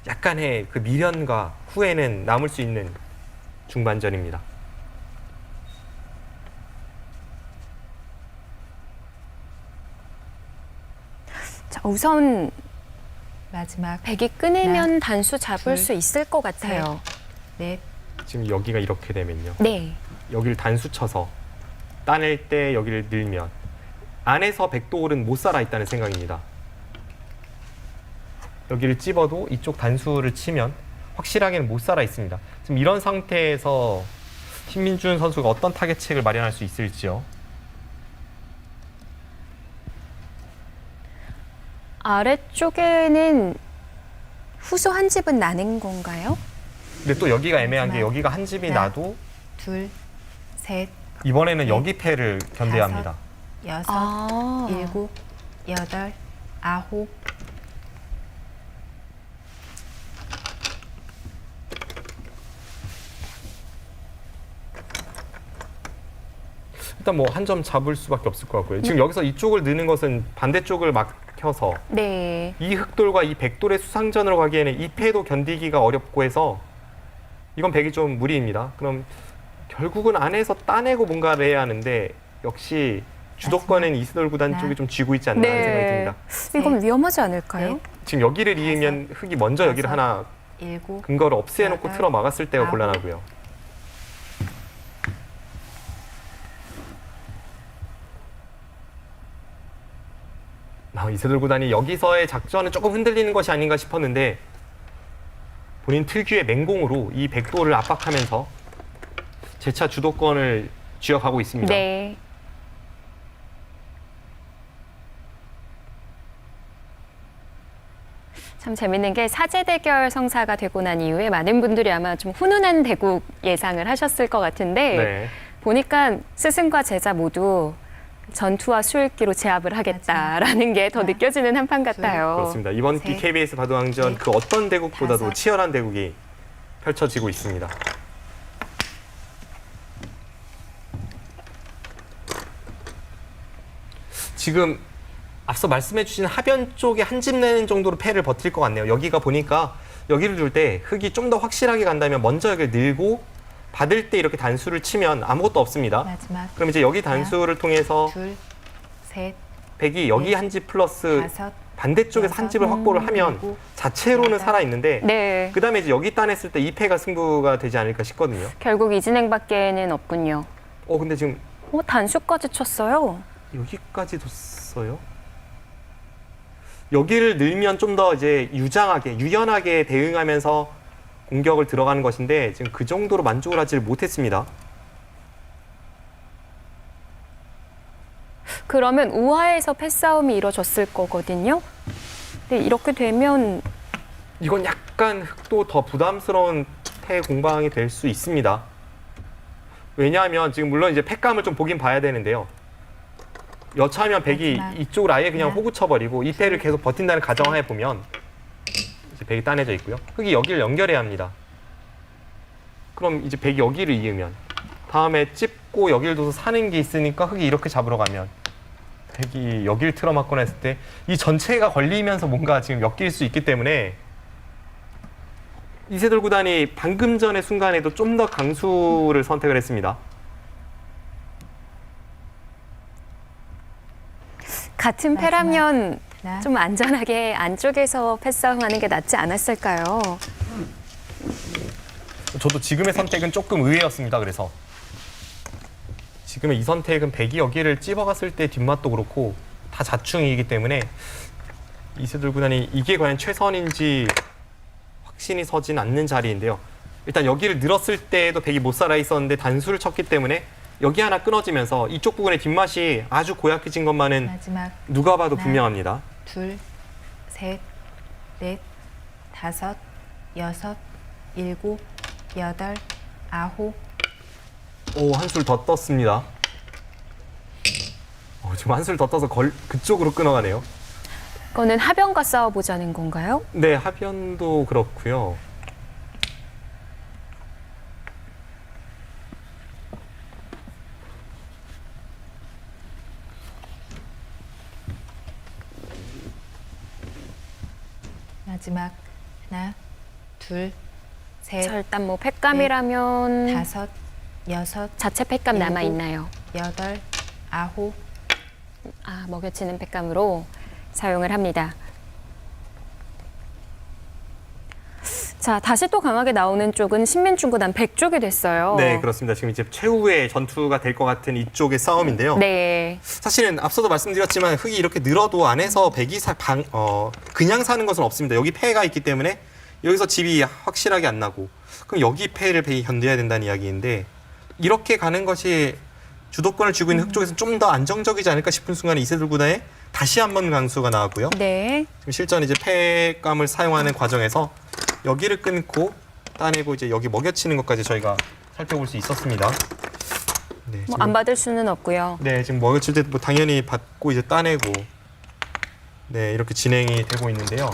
약간의 그 미련과 후회는 남을 수 있는 중반전입니다. 자, 우선 마지막 백이 끊으면 하나, 단수 잡을 둘, 수 있을 것 같아요. 넷, 지금 여기가 이렇게 되면요. 네. 여기를 단수 쳐서 따낼 때 여기를 늘면 안에서 백도홀은 못 살아 있다는 생각입니다. 여기를 찝어도 이쪽 단수를 치면 확실하게는 못 살아 있습니다. 지금 이런 상태에서 신민준 선수가 어떤 타겟책을 마련할 수 있을지요. 아래쪽에는 후소 한 집은 나는 건가요? 근데 또 여기가 애매한 게 마지막. 여기가 한 집이 하나, 나도 둘, 셋, 이번에는 넷, 여기 패를 견뎌야 합니다. 여섯, 아. 일곱, 여덟, 아홉, 일단 뭐 한 점 잡을 수밖에 없을 것 같고요. 지금 여기서 이쪽을 느는 것은 반대쪽을 막혀서 네. 이 흑돌과 이 백돌의 수상전으로 가기에는 이 패도 견디기가 어렵고 해서 이건 백이 좀 무리입니다. 그럼 결국은 안에서 따내고 뭔가를 해야 하는데 역시 주도권은 이세돌 구단 하나, 쪽이 좀 쥐고 있지 않나 하는 생각이 듭니다. 이건 위험하지 않을까요? 넷, 지금 여기를 이으면 흑이 먼저 여기를 다섯, 하나 일곱, 근거를 없애놓고 여덟, 틀어 막았을 때가 아홉. 곤란하고요. 이세돌 구단이 여기서의 작전은 조금 흔들리는 것이 아닌가 싶었는데 본인 특유의 맹공으로 이 백도를 압박하면서 재차 주도권을 쥐어가고 있습니다. 네. 참 재밌는 게 사제 대결 성사가 되고 난 이후에 많은 분들이 아마 좀 훈훈한 대국 예상을 하셨을 것 같은데 네. 보니까 스승과 제자 모두 전투와 수읽기로 제압을 하겠다라는 게 더 하나, 느껴지는 한판 같아요. 그렇습니다. 이번 기 셋, KBS 바둑왕전 넷, 그 어떤 대국보다도 다섯. 치열한 대국이 펼쳐지고 있습니다. 지금 앞서 말씀해 주신 하변 쪽에 한 집 내는 정도로 패를 버틸 것 같네요. 여기가 보니까 여기를 둘 때 흙이 좀 더 확실하게 간다면 먼저 여기를 늘고 받을 때 이렇게 단수를 치면 아무것도 없습니다. 마지막 그럼 이제 여기 단수를 통해서 둘, 셋, 백이 여기 한 집 플러스 다섯, 반대쪽에서 한 집을 확보를 하면 일곱, 자체로는 여덟. 살아있는데 네. 그다음에 이제 여기 따냈을 때 이 패가 승부가 되지 않을까 싶거든요. 결국 이진행밖에는 없군요. 근데 지금 단수까지 쳤어요. 여기까지 뒀어요. 여기를 늘면 좀 더 이제 유장하게, 유연하게 대응하면서 공격을 들어가는 것인데 지금 그 정도로 만족을 하지 못했습니다. 그러면 우하에서 패싸움이 이루어졌을 거거든요. 근데 이렇게 되면 이건 약간 흑도 더 부담스러운 패 공방이 될 수 있습니다. 왜냐하면 지금 물론 이제 패감을 좀 보긴 봐야 되는데요. 여차하면 백이 마지막. 이쪽을 아예 그냥 하나. 호구 쳐버리고 이 패를 계속 버틴다는 가정하에 보면 이제 백이 따내져 있고요. 흑이 여기를 연결해야 합니다. 그럼 이제 백이 여기를 이으면 다음에 찝고 여기를 둬서 사는 게 있으니까 흑이 이렇게 잡으러 가면 백이 여기를 틀어막거나 했을 때 이 전체가 걸리면서 뭔가 지금 엮일 수 있기 때문에 이세돌 구단이 방금 전의 순간에도 좀 더 강수를 선택을 했습니다. 같은 마지막. 패라면 하나, 좀 안전하게 안쪽에서 패싸움하는 게 낫지 않았을까요? 저도 지금의 선택은 조금 의외였습니다. 그래서 지금의 이 선택은 백이 여기를 찝어갔을 때 뒷맛도 그렇고 다 자충이기 때문에 이세돌 구단이 이게 과연 최선인지 확신이 서진 않는 자리인데요. 일단 여기를 늘었을 때도 백이 못 살아 있었는데 단수를 쳤기 때문에 여기 하나 끊어지면서 이쪽 부분의 뒷맛이 아주 고약해진 것만은 마지막 누가 봐도 하나. 분명합니다. 둘, 셋, 넷, 다섯, 여섯, 일곱, 여덟, 아홉. 오, 한술 더 떴습니다. 지금 한술 더 떠서 그쪽으로 끊어가네요. 이거는 하변과 싸워보자는 건가요? 네, 하변도 그렇고요. 마지막 하나, 둘, 셋, 자, 일단 뭐 팩감이라면 다섯, 여섯, 자체 팩감 일곱. 남아있나요? 여덟, 아홉. 아, 먹여치는 팩감으로 사용을 합니다. 자, 다시 또 강하게 나오는 쪽은 신민중구단 백 쪽이 됐어요. 네, 그렇습니다. 지금 이제 최후의 전투가 될 것 같은 이쪽의 싸움인데요. 네. 사실은 앞서도 말씀드렸지만 흙이 이렇게 늘어도 안에서 백이 그냥 사는 것은 없습니다. 여기 폐가 있기 때문에 여기서 집이 확실하게 안 나고 그럼 여기 폐를 백이 견뎌야 된다는 이야기인데 이렇게 가는 것이 주도권을 쥐고 있는 흙 쪽에서는 좀 더 안정적이지 않을까 싶은 순간에 이세돌 구단에 다시 한번 강수가 나왔고요. 네. 지금 실전 이제 폐감을 사용하는 과정에서 여기를 끊고 따내고 이제 여기 먹여치는 것까지 저희가 살펴볼 수 있었습니다. 네, 뭐 안 받을 수는 없고요. 네, 지금 먹여칠 때 뭐 당연히 받고 이제 따내고 네, 이렇게 진행이 되고 있는데요.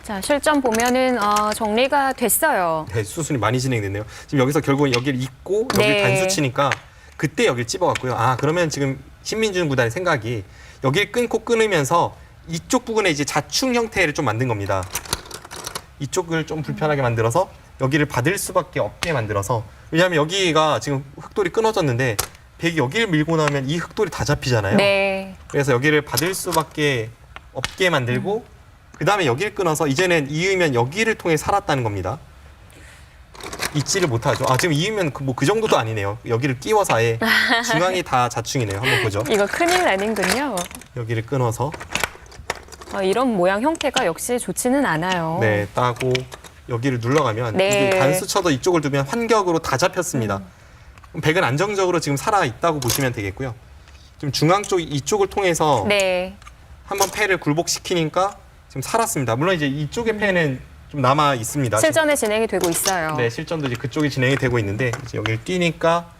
자, 실전 보면은 정리가 됐어요. 네, 수순이 많이 진행됐네요. 지금 여기서 결국은 여기를 잇고 여기를 네. 단수 치니까 그때 여기를 찝어갔고요. 아, 그러면 지금 신민준 구단의 생각이 여기를 끊으면서 이쪽 부분에 이제 자충 형태를 좀 만든 겁니다. 이쪽을 좀 불편하게 만들어서 여기를 받을 수밖에 없게 만들어서 왜냐하면 여기가 지금 흙돌이 끊어졌는데 백이 여기를 밀고 나면 이 흙돌이 다 잡히잖아요. 네. 그래서 여기를 받을 수밖에 없게 만들고 그 다음에 여기를 끊어서 이제는 이으면 여기를 통해 살았다는 겁니다. 잊지를 못하죠. 아, 지금 이으면 그 정도도 아니네요. 여기를 끼워서 아예 중앙이 다 자충이네요. 한번 보죠. 이거 큰일 나는군요. 여기를 끊어서 이런 모양 형태가 역시 좋지는 않아요. 네, 따고 여기를 눌러가면 네. 이게 단수 쳐도 이쪽을 두면 환격으로 다 잡혔습니다. 그럼 백은 안정적으로 지금 살아 있다고 보시면 되겠고요. 지금 중앙 쪽 이쪽을 통해서 네. 한번 패를 굴복시키니까 지금 살았습니다. 물론 이제 이쪽의 패는 좀 남아 있습니다. 실전에 진행이 되고 있어요. 네, 실전도 이제 그쪽이 진행이 되고 있는데 이제 여기를 뛰니까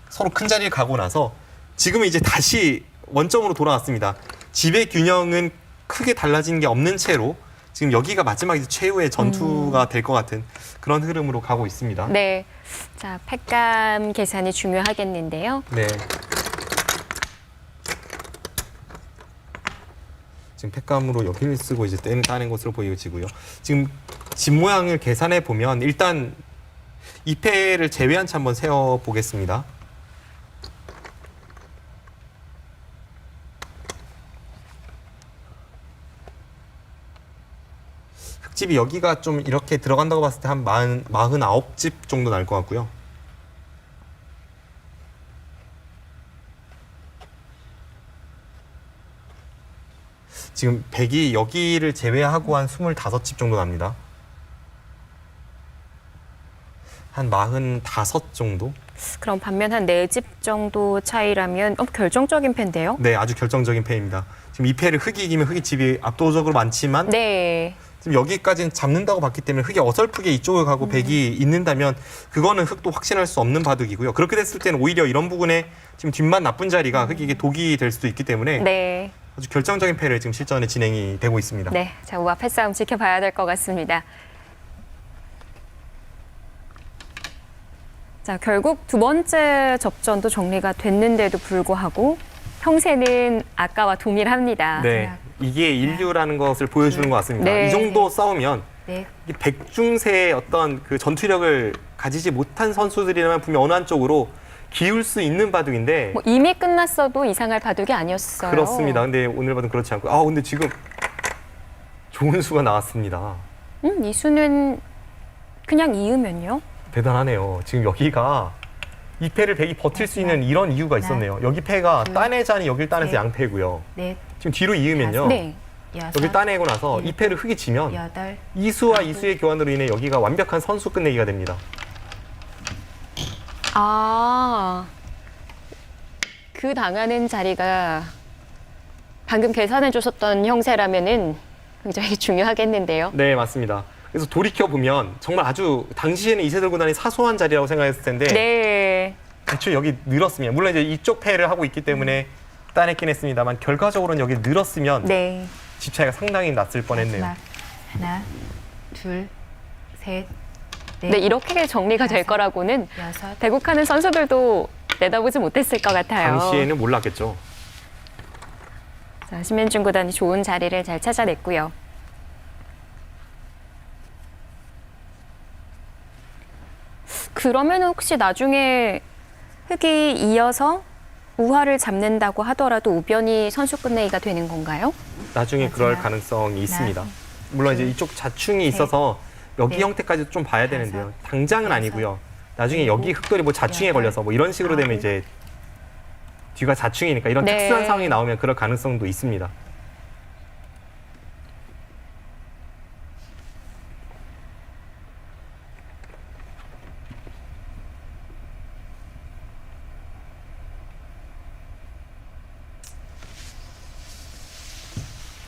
서로 큰 자리를 가고 나서 지금은 이제 다시 원점으로 돌아왔습니다. 집의 균형은 크게 달라진 게 없는 채로 지금 여기가 마지막 이제 최후의 전투가 될 것 같은 그런 흐름으로 가고 있습니다. 네. 자, 팩감 계산이 중요하겠는데요. 네. 지금 팩감으로 여기를 쓰고 이제 따낸 것으로 보여지고요. 지금 집 모양을 계산해 보면 일단 이 패를 제외한 채 한번 세워 보겠습니다. 흙집이 여기가 좀 이렇게 들어간다고 봤을 때 한 49집 정도 날 것 같고요. 지금 백이 여기를 제외하고 한 25집 정도 납니다. 한 45 정도? 그럼 반면 한 4집 정도 차이라면 결정적인 패인데요. 네, 아주 결정적인 패입니다. 지금 이 패를 흙이 이기면 흙이 집이 압도적으로 많지만 네. 지금 여기까지는 잡는다고 봤기 때문에 흙이 어설프게 이쪽을 가고 백이 있는다면 그거는 흙도 확신할 수 없는 바둑이고요. 그렇게 됐을 때는 오히려 이런 부분에 지금 뒷맛 나쁜 자리가 흙이 이게 독이 될 수도 있기 때문에 네. 아주 결정적인 패를 지금 실전에 진행이 되고 있습니다. 네. 자, 우와 패싸움 지켜봐야 될 것 같습니다. 자, 결국 두 번째 접전도 정리가 됐는데도 불구하고 형세는 아까와 동일합니다. 네, 이게 인류라는 것을 보여주는 것 같습니다. 네. 이 정도 싸우면 네. 이 백중세의 어떤 그 전투력을 가지지 못한 선수들이라면 분명 어느 한쪽으로 기울 수 있는 바둑인데 뭐 이미 끝났어도 이상할 바둑이 아니었어요. 그렇습니다. 근데 오늘 바둑은 그렇지 않고 근데 지금 좋은 수가 나왔습니다. 이 수는 그냥 이으면요? 대단하네요. 지금 여기가 이 패를 백이 버틸 수 있는 이런 이유가 있었네요. 여기 패가 둘, 따내자니 여길 따내서 셋, 양패고요. 넷, 지금 뒤로 이으면요. 네. 여섯, 여기 따내고 나서 이 패를 흙이 지면 여덟, 이수와 이수의 교환으로 인해 여기가 완벽한 선수 끝내기가 됩니다. 아, 그 당하는 자리가 방금 계산해 주셨던 형세라면은 굉장히 중요하겠는데요. 네, 맞습니다. 그래서 돌이켜 보면 정말 아주 당시에는 이세돌 구단이 사소한 자리라고 생각했을 텐데 네. 애초에 여기 늘었으면 물론 이제 이쪽 패를 하고 있기 때문에 따냈긴 했습니다만 결과적으로는 여기 늘었으면 네. 집 차이가 상당히 났을 뻔했네요. 마지막 하나, 둘, 셋, 넷, 네, 이렇게 정리가 될 다섯, 거라고는 여섯, 대국하는 선수들도 내다보지 못했을 것 같아요. 당시에는 몰랐겠죠. 자, 신민중 구단이 좋은 자리를 잘 찾아냈고요. 그러면 혹시 나중에 흙이 이어서 우화를 잡는다고 하더라도 우변이 선수 끝내기가 되는 건가요? 나중에 그럴 마지막 가능성이 있습니다. 하나, 물론 이제 둘, 이쪽 자충이 셋, 있어서 여기 넷, 형태까지도 좀 봐야 다섯, 되는데요. 당장은 여섯, 아니고요. 나중에 일곱, 여기 흙돌이 뭐 자충에 여덟, 걸려서 뭐 이런 식으로 되면 아홉. 이제 뒤가 자충이니까 이런 네. 특수한 상황이 나오면 그럴 가능성도 있습니다.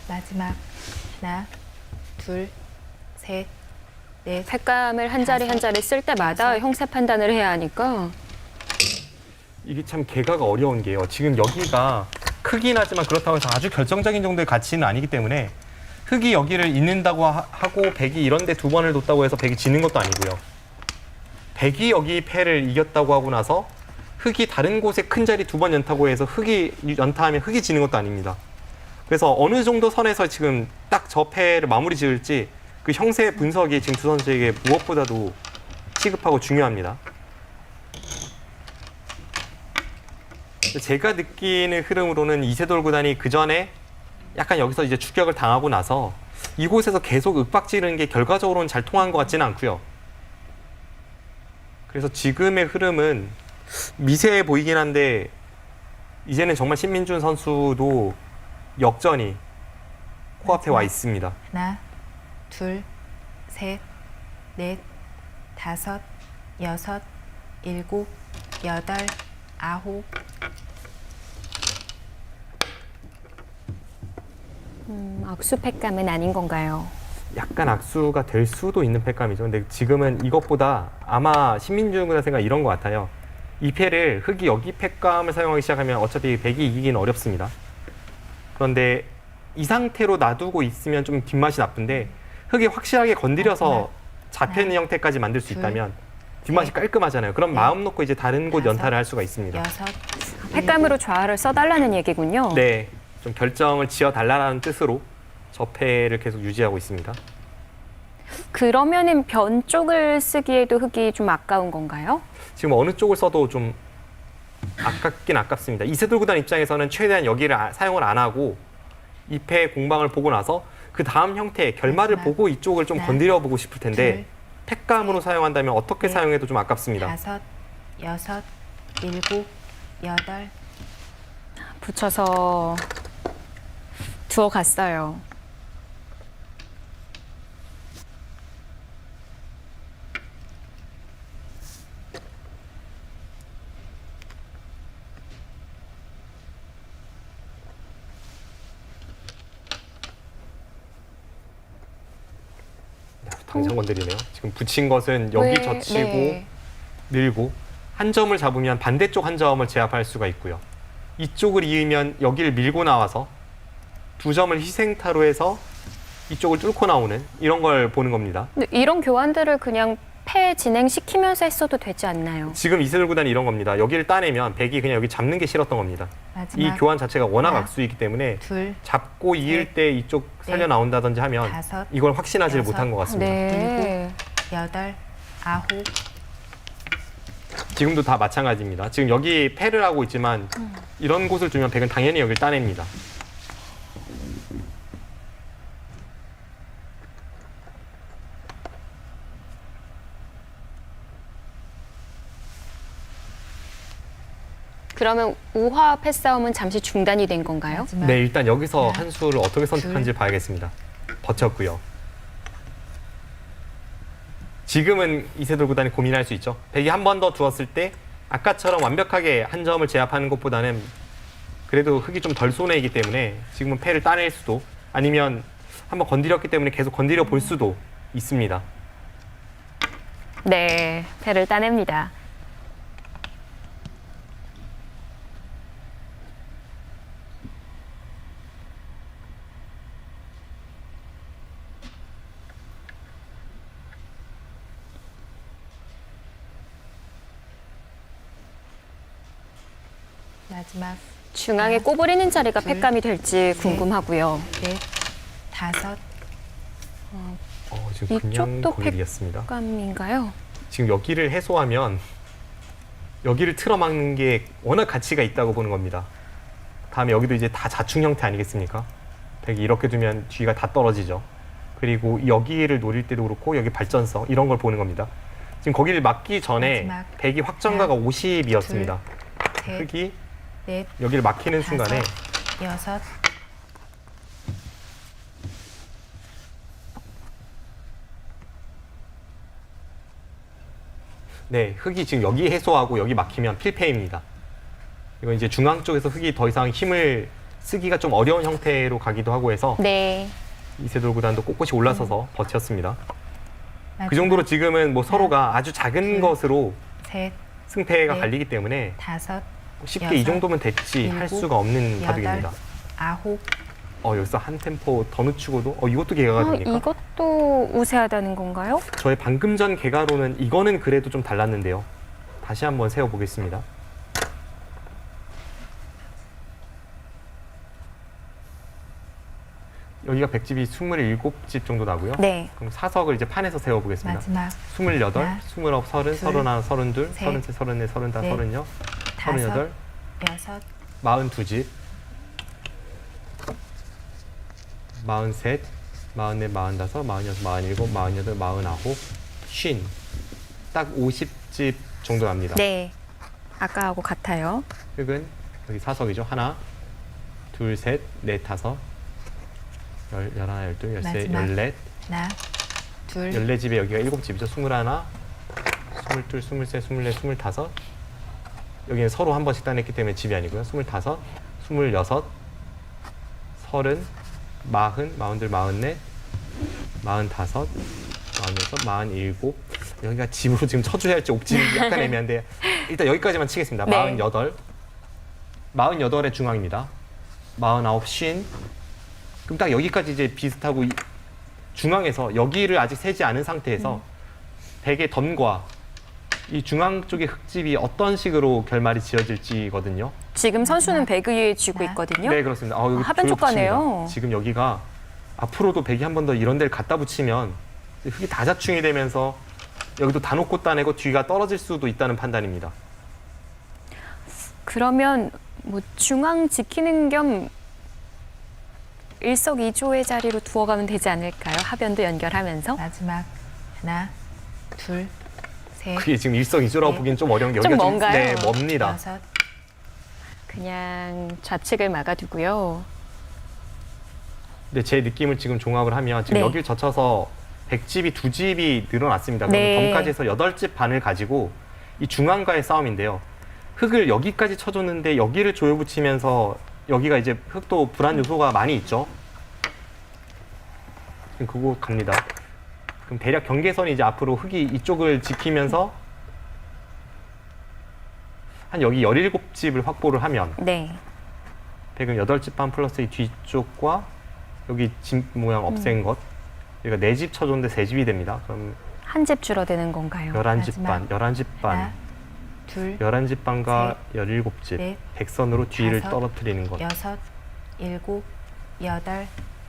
마지막 하나, 둘, 셋, 넷, 색감을 한 자리 한 자리 쓸 때마다 다섯. 형세 판단을 해야 하니까 이게 참 개가가 어려운 게요. 지금 여기가 크긴 하지만 그렇다고 해서 아주 결정적인 정도의 가치는 아니기 때문에 흙이 여기를 잇는다고 하고 백이 이런 데 두 번을 뒀다고 해서 백이 지는 것도 아니고요. 백이 여기 패를 이겼다고 하고 나서 흙이 다른 곳에 큰 자리 두 번 연타고 해서 흙이 연타하면 흙이 지는 것도 아닙니다. 그래서 어느 정도 선에서 지금 딱 저 패를 마무리 지을지 그 형세 분석이 지금 두 선수에게 무엇보다도 시급하고 중요합니다. 제가 느끼는 흐름으로는 이세돌 구단이 그 전에 약간 여기서 이제 추격을 당하고 나서 이곳에서 계속 윽박지르는 게 결과적으로는 잘 통한 것 같지는 않고요. 그래서 지금의 흐름은 미세해 보이긴 한데 이제는 정말 신민준 선수도 역전이 코앞에 와 있습니다. 하나, 둘, 셋, 넷, 다섯, 여섯, 일곱, 여덟, 아홉, 악수 팩감은 아닌 건가요? 약간 악수가 될 수도 있는 패감이죠. 근데 지금은 이것보다 아마 신민준 구단 생각 이런 것 같아요. 이 패를 흙이 여기 패감을 사용하기 시작하면 어차피 백이 이기기는 어렵습니다. 그런데 이 상태로 놔두고 있으면 좀 뒷맛이 나쁜데 흙이 확실하게 건드려서 잡혀있는 형태까지 만들 수 둘, 있다면 뒷맛이 셋, 깔끔하잖아요. 그럼 넷, 마음 놓고 이제 다른 곳 다섯, 연타를 할 수가 있습니다. 여섯, 팩감으로 좌를 써달라는 얘기군요. 네, 좀 결정을 지어달라는 뜻으로 저 패를 계속 유지하고 있습니다. 그러면은 변 쪽을 쓰기에도 흙이 좀 아까운 건가요? 지금 어느 쪽을 써도 좀 아깝긴 아깝습니다. 이세돌 구단 입장에서는 최대한 여기를 사용을 안 하고 이 패 공방을 보고 나서 그 다음 형태의 결말을 마지막 보고 이쪽을 좀 하나, 건드려 보고 싶을 텐데 둘, 팩감으로 사용한다면 어떻게 넷, 사용해도 좀 아깝습니다. 다섯, 여섯, 일곱, 여덟, 붙여서 두어 갔어요. 당장 건드리네요. 지금 붙인 것은 여기 왜? 젖히고 네. 밀고 한 점을 잡으면 반대쪽 한 점을 제압할 수가 있고요. 이쪽을 이으면 여기를 밀고 나와서 두 점을 희생타로 해서 이쪽을 뚫고 나오는 이런 걸 보는 겁니다. 근데 이런 교환들을 그냥 패 진행시키면서 했어도 되지 않나요? 지금 이세돌 구단이 이런 겁니다. 여기를 따내면 백이 그냥 여기 잡는 게 싫었던 겁니다. 이 마지막 교환 자체가 워낙 하나, 악수이기 때문에 둘, 잡고 이을 넷, 때 이쪽 살려 넷, 나온다든지 하면 다섯, 이걸 확신하지 여섯, 못한 것 같습니다. 네. 여덟, 아홉, 지금도 다 마찬가지입니다. 지금 여기 패를 하고 있지만 이런 곳을 두면 백은 당연히 여기를 따냅니다. 그러면 우화 패싸움은 잠시 중단이 된 건가요? 마지막 네, 일단 여기서 하나, 한 수를 어떻게 선택하는지 봐야겠습니다. 버텼고요. 지금은 이세돌 구단이 고민할 수 있죠. 백이 한 번 더 두었을 때 아까처럼 완벽하게 한 점을 제압하는 것보다는 그래도 흙이 좀 덜 손해이기 때문에 지금은 패를 따낼 수도 아니면 한번 건드렸기 때문에 계속 건드려 볼 수도 있습니다. 네, 패를 따냅니다. 마지막 중앙에 꼬부리는 자리가 둘, 패감이 될지 궁금하고요. 넷, 다섯, 지금 그냥 이쪽도 골이었습니다. 패감인가요? 지금 여기를 해소하면 여기를 틀어막는 게 워낙 가치가 있다고 보는 겁니다. 다음에 여기도 이제 다 자충 형태 아니겠습니까? 백이 이렇게 두면 뒤가 다 떨어지죠. 그리고 여기를 노릴 때도 그렇고 여기 발전성 이런 걸 보는 겁니다. 지금 거기를 막기 전에 마지막. 백이 확정가가 50이었습니다. 셋, 흙이 넷, 여기를 막히는 순간에 다섯, 여섯, 네, 흙이 지금 여기 해소하고 여기 막히면 필패입니다. 이건 이제 중앙 쪽에서 흙이 더 이상 힘을 쓰기가 좀 어려운 형태로 가기도 하고 해서 네. 이세돌 구단도 꼿꼿이 올라서서 버텼습니다. 마지막 그 정도로 지금은 뭐 서로가 아주 작은 둘, 것으로 셋, 승패가 넷, 갈리기 때문에 다섯, 쉽게 여섯, 이 정도면 됐지 할 일곱, 수가 없는 여덟, 바둑입니다. 아홉, 여기서 한 템포 더 늦추고도 이것도 개가가 됩니까? 이것도 우세하다는 건가요? 저의 방금 전 개가로는 이거는 그래도 좀 달랐는데요. 다시 한번 세워보겠습니다. 여기가 백집이 27집 정도 나고요. 네. 그럼 사석을 이제 판에서 세워보겠습니다. 마지막 28, 하나, 29, 30, 31, 32, 셋, 33, 34, 35, 넷, 36, 다섯, 38, 여섯, 42집, 43, 44, 45, 46, 47, 48, 49, 50. 딱 50집 정도 납니다. 네. 아까하고 같아요. 흙은 여기 사석이죠. 하나, 둘, 셋, 넷, 다섯, 열하나, 열둘, 열세, 마지막. 열넷, 하나, 둘, 14집에 여기가 7집이죠. 21, 22, 23, 24, 25. 여기는 서로 한 번씩 따냈기 때문에 집이 아니고요. 25, 26, 30, 40, 42, 44, 45, 46, 47. 여기가 집으로 지금 쳐줘야 할지 옥집이 약간 애매한데 일단 여기까지만 치겠습니다. 네. 48. 48의 중앙입니다. 49, 50. 그럼 딱 여기까지 이제 비슷하고 중앙에서 여기를 아직 세지 않은 상태에서 백의 덤과 이 중앙 쪽의 흙집이 어떤 식으로 결말이 지어질지거든요. 지금 선수는 백 위에 쥐고 있거든요. 네, 그렇습니다. 여기 하변 불을 조과네요. 붙입니다. 지금 여기가 앞으로도 백이 한 번 더 이런 데를 갖다 붙이면 흙이 다자충이 되면서 여기도 다 놓고 따내고 뒤가 떨어질 수도 있다는 판단입니다. 그러면 뭐 중앙 지키는 겸 일석이조의 자리로 두어가면 되지 않을까요? 하변도 연결하면서. 마지막 하나, 둘, 셋, 그게 지금 일석이조라고 네. 보기엔 좀 어려운 게 좀 여기가 먼가요? 네, 멉니다. 여섯, 그냥 좌측을 막아두고요. 근데 제 느낌을 지금 종합을 하면 지금 네. 여길 젖혀서 100집이 2집이 늘어났습니다. 그러면 네. 덤까지 해서 8집 반을 가지고 이 중앙과의 싸움인데요. 흙을 여기까지 쳐줬는데 여기를 조여붙이면서 여기가 이제 흙도 불안 요소가 많이 있죠. 지금 그거 갑니다. 그럼 대략 경계선이 이제 앞으로 흙이 이쪽을 지키면서 한 여기 17집을 확보를 하면 네. 백은 8집 반 플러스 이 뒤쪽과 여기 집 모양 없앤 것 여기가 4집 쳐줬는데 3집이 됩니다. 그럼 한 집 줄어드는 건가요? 11집 반, 마지막. 11집 반, 하나, 둘, 11집 반과 17집 넷, 백선으로 뒤를 다섯, 떨어뜨리는 것. 여섯, 일곱, 여덟,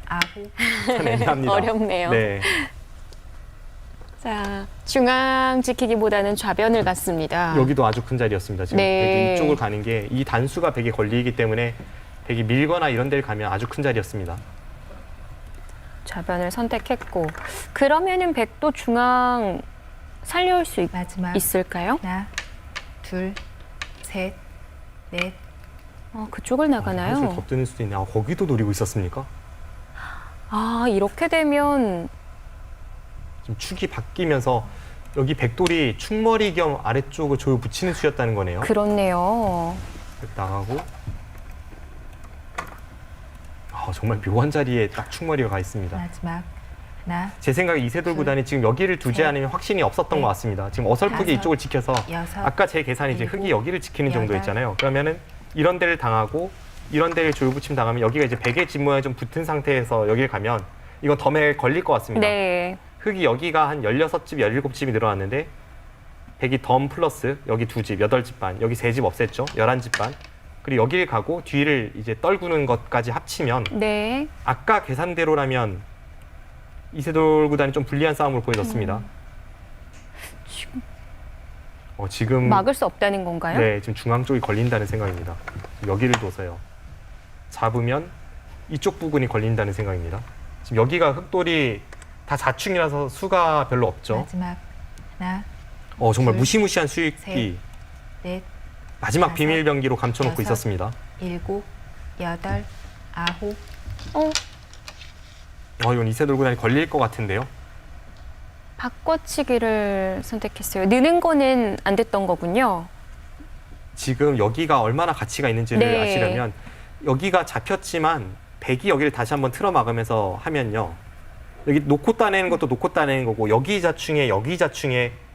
아홉, 참 애매합니다. 어렵네요. 네. 자, 중앙 지키기보다는 좌변을 갔습니다. 여기도 아주 큰 자리였습니다. 지금 네. 백이 이쪽을 가는 게 이 단수가 백에 걸리기 때문에 백이 밀거나 이런 데를 가면 아주 큰 자리였습니다. 좌변을 선택했고 그러면은 백도 중앙 살려올 수 마지막 있을까요? 하나, 둘, 셋, 넷, 그쪽을 한술 나가나요? 더 뜨는 수도 있네. 거기도 노리고 있었습니까? 이렇게 되면 지금 축이 바뀌면서 여기 백돌이 축머리 겸 아래쪽을 조여 붙이는 수였다는 거네요. 그렇네요. 나가고 정말 묘한 자리에 딱 축머리가 가 있습니다. 마지막 하나, 제 생각에 이세돌 둘, 구단이 지금 여기를 두지 셋, 않으면 확신이 없었던 넷, 것 같습니다. 지금 어설프게 다섯, 이쪽을 지켜서 여섯, 아까 제 계산이 이제 일곱, 흙이 여기를 지키는 여덟, 정도였잖아요. 그러면은 이런 데를 당하고 이런 데를 조여붙임 당하면 여기가 이제 백의 집 모양이 좀 붙은 상태에서 여기를 가면 이건 덤에 걸릴 것 같습니다. 네. 흙이 여기가 한 16집, 17집이 늘어났는데 백이 덤 플러스 여기 2집, 8집 반, 여기 3집 없앴죠. 11집 반. 그리고 여기를 가고 뒤를 이제 떨구는 것까지 합치면 네. 아까 계산대로라면 이세돌 구단이 좀 불리한 싸움을 보여줬습니다. 지금 막을 수 없다는 건가요? 네, 지금 중앙 쪽이 걸린다는 생각입니다. 여기를 둬서요. 잡으면 이쪽 부분이 걸린다는 생각입니다. 지금 여기가 흑돌이 다 자충이라서 수가 별로 없죠. 마지막 하나, 정말 둘, 무시무시한 수익이 넷, 마지막 다섯, 비밀병기로 감춰놓고 여섯, 있었습니다. 일곱, 여덟, 아홉, 이건 이세돌 구단이 걸릴 것 같은데요. 바꿔치기를 선택했어요. 느는 거는 안 됐던 거군요. 지금 여기가 얼마나 가치가 있는지를 네. 아시려면 여기가 잡혔지만 백이 여기를 다시 한번 틀어 막으면서 하면요. 여기 놓고 따내는 것도 놓고 따내는 거고 여기 자충에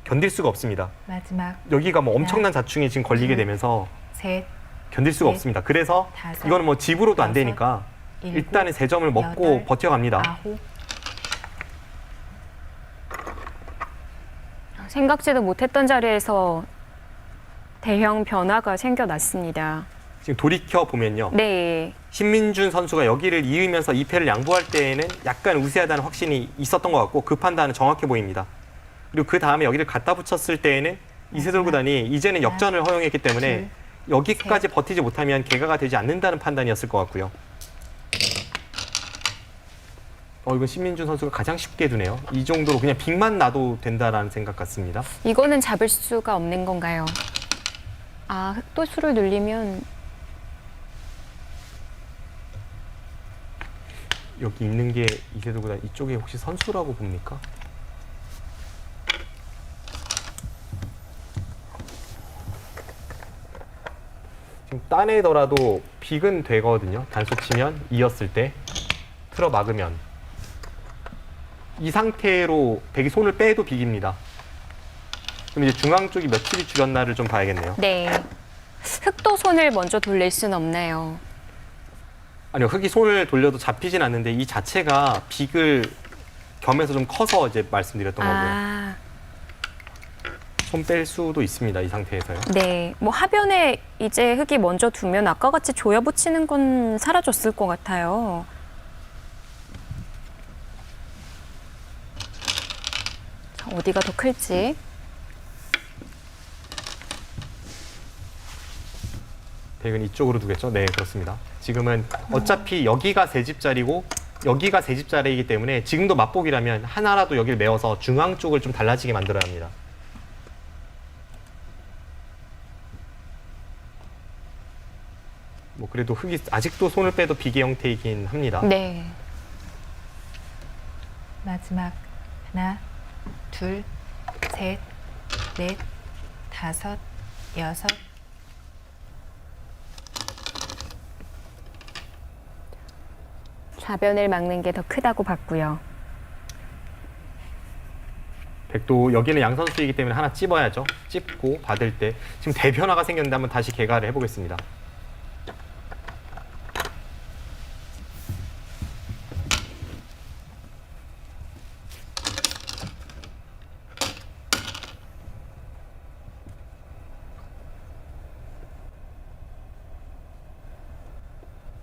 견딜 수가 없습니다. 마지막 여기가 뭐 엄청난 자충이 지금 걸리게 되면서 셋, 견딜 수가 넷, 없습니다. 그래서 다섯, 이거는 뭐 집으로도 안 여섯, 되니까 일곱, 일단은 세 점을 먹고 여덟, 버텨갑니다. 아홉, 생각지도 못했던 자리에서 대형 변화가 생겨났습니다. 지금 돌이켜 보면요. 네. 신민준 선수가 여기를 이으면서 2패를 양보할 때에는 약간 우세하다는 확신이 있었던 것 같고 그 판단은 정확해 보입니다. 그리고 그 다음에 여기를 갖다 붙였을 때에는 이세돌 구단이 이제는 역전을 허용했기 때문에 여기까지 버티지 못하면 개가가 되지 않는다는 판단이었을 것 같고요. 이건 신민준 선수가 가장 쉽게 두네요. 이 정도로 그냥 빅만 놔도 된다라는 생각 같습니다. 이거는 잡을 수가 없는 건가요? 흑도수를 눌리면 여기 있는 게 이세돌 구단 이쪽에 혹시 선수라고 봅니까? 지금 따내더라도 빅은 되거든요. 단수 치면 이었을 때 틀어 막으면 이 상태로 백이 손을 빼도 빅입니다. 그럼 이제 중앙 쪽이 며칠이 줄였나를 좀 봐야겠네요. 네. 흑도 손을 먼저 돌릴 수는 없나요? 아니요, 흑이 손을 돌려도 잡히진 않는데 이 자체가 빅을 겸해서 좀 커서 이제 말씀드렸던 거고요. 손 뺄 수도 있습니다. 이 상태에서요. 네. 뭐 하변에 이제 흑이 먼저 두면 아까 같이 조여 붙이는 건 사라졌을 것 같아요. 자, 어디가 더 클지. 백은 이쪽으로 두겠죠? 네, 그렇습니다. 지금은 어차피 여기가 세 집짜리고 여기가 세 집짜리이기 때문에 지금도 맛보기라면 하나라도 여기를 메워서 중앙 쪽을 좀 달라지게 만들어야 합니다. 뭐 그래도 흑이 아직도 손을 빼도 비계 형태이긴 합니다. 네. 마지막 하나, 둘, 셋, 넷, 다섯, 여섯, 좌변을 막는 게 더 크다고 봤고요. 백도 여기는 양 선수이기 때문에 하나 찝어야죠. 찝고 받을 때 지금 대변화가 생겼는데 한번 다시 개가를 해보겠습니다.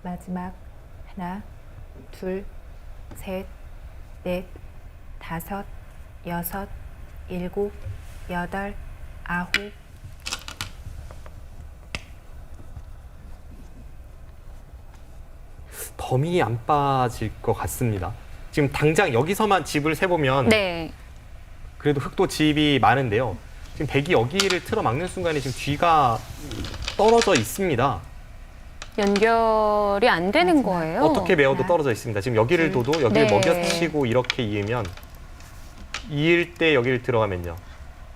마지막 하나, 둘, 셋, 넷, 다섯, 여섯, 일곱, 여덟, 아홉, 덤이 안 빠질 것 같습니다. 지금 당장 여기서만 집을 세보면 네. 그래도 흑도 집이 많은데요. 지금 백이 여기를 틀어 막는 순간에 지금 뒤가 떨어져 있습니다. 연결이 안 되는 마지막. 거예요. 어떻게 메어도 하나, 떨어져 있습니다. 지금 여기를 둬도 여기를 네. 먹여치고 이렇게 이으면 이을 때 여기를 들어가면요.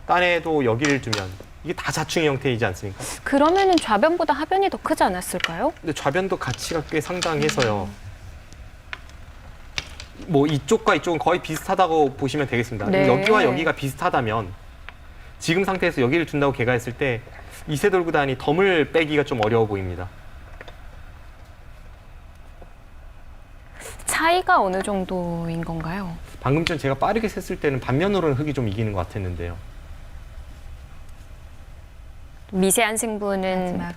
딴에도 여기를 두면 이게 다 자충의 형태이지 않습니까? 그러면은 좌변보다 하변이 더 크지 않았을까요? 근데 좌변도 가치가 꽤 상당해서요. 뭐 이쪽과 이쪽은 거의 비슷하다고 보시면 되겠습니다. 네. 여기와 여기가 비슷하다면 지금 상태에서 여기를 둔다고 개가했을 때 이세돌 구단이 덤을 빼기가 좀 어려워 보입니다. 차이가 어느 정도인 건가요? 방금 전 제가 빠르게 셌을 때는 반면으로는 흙이 좀 이기는 것 같았는데요. 미세한 승부는 마지막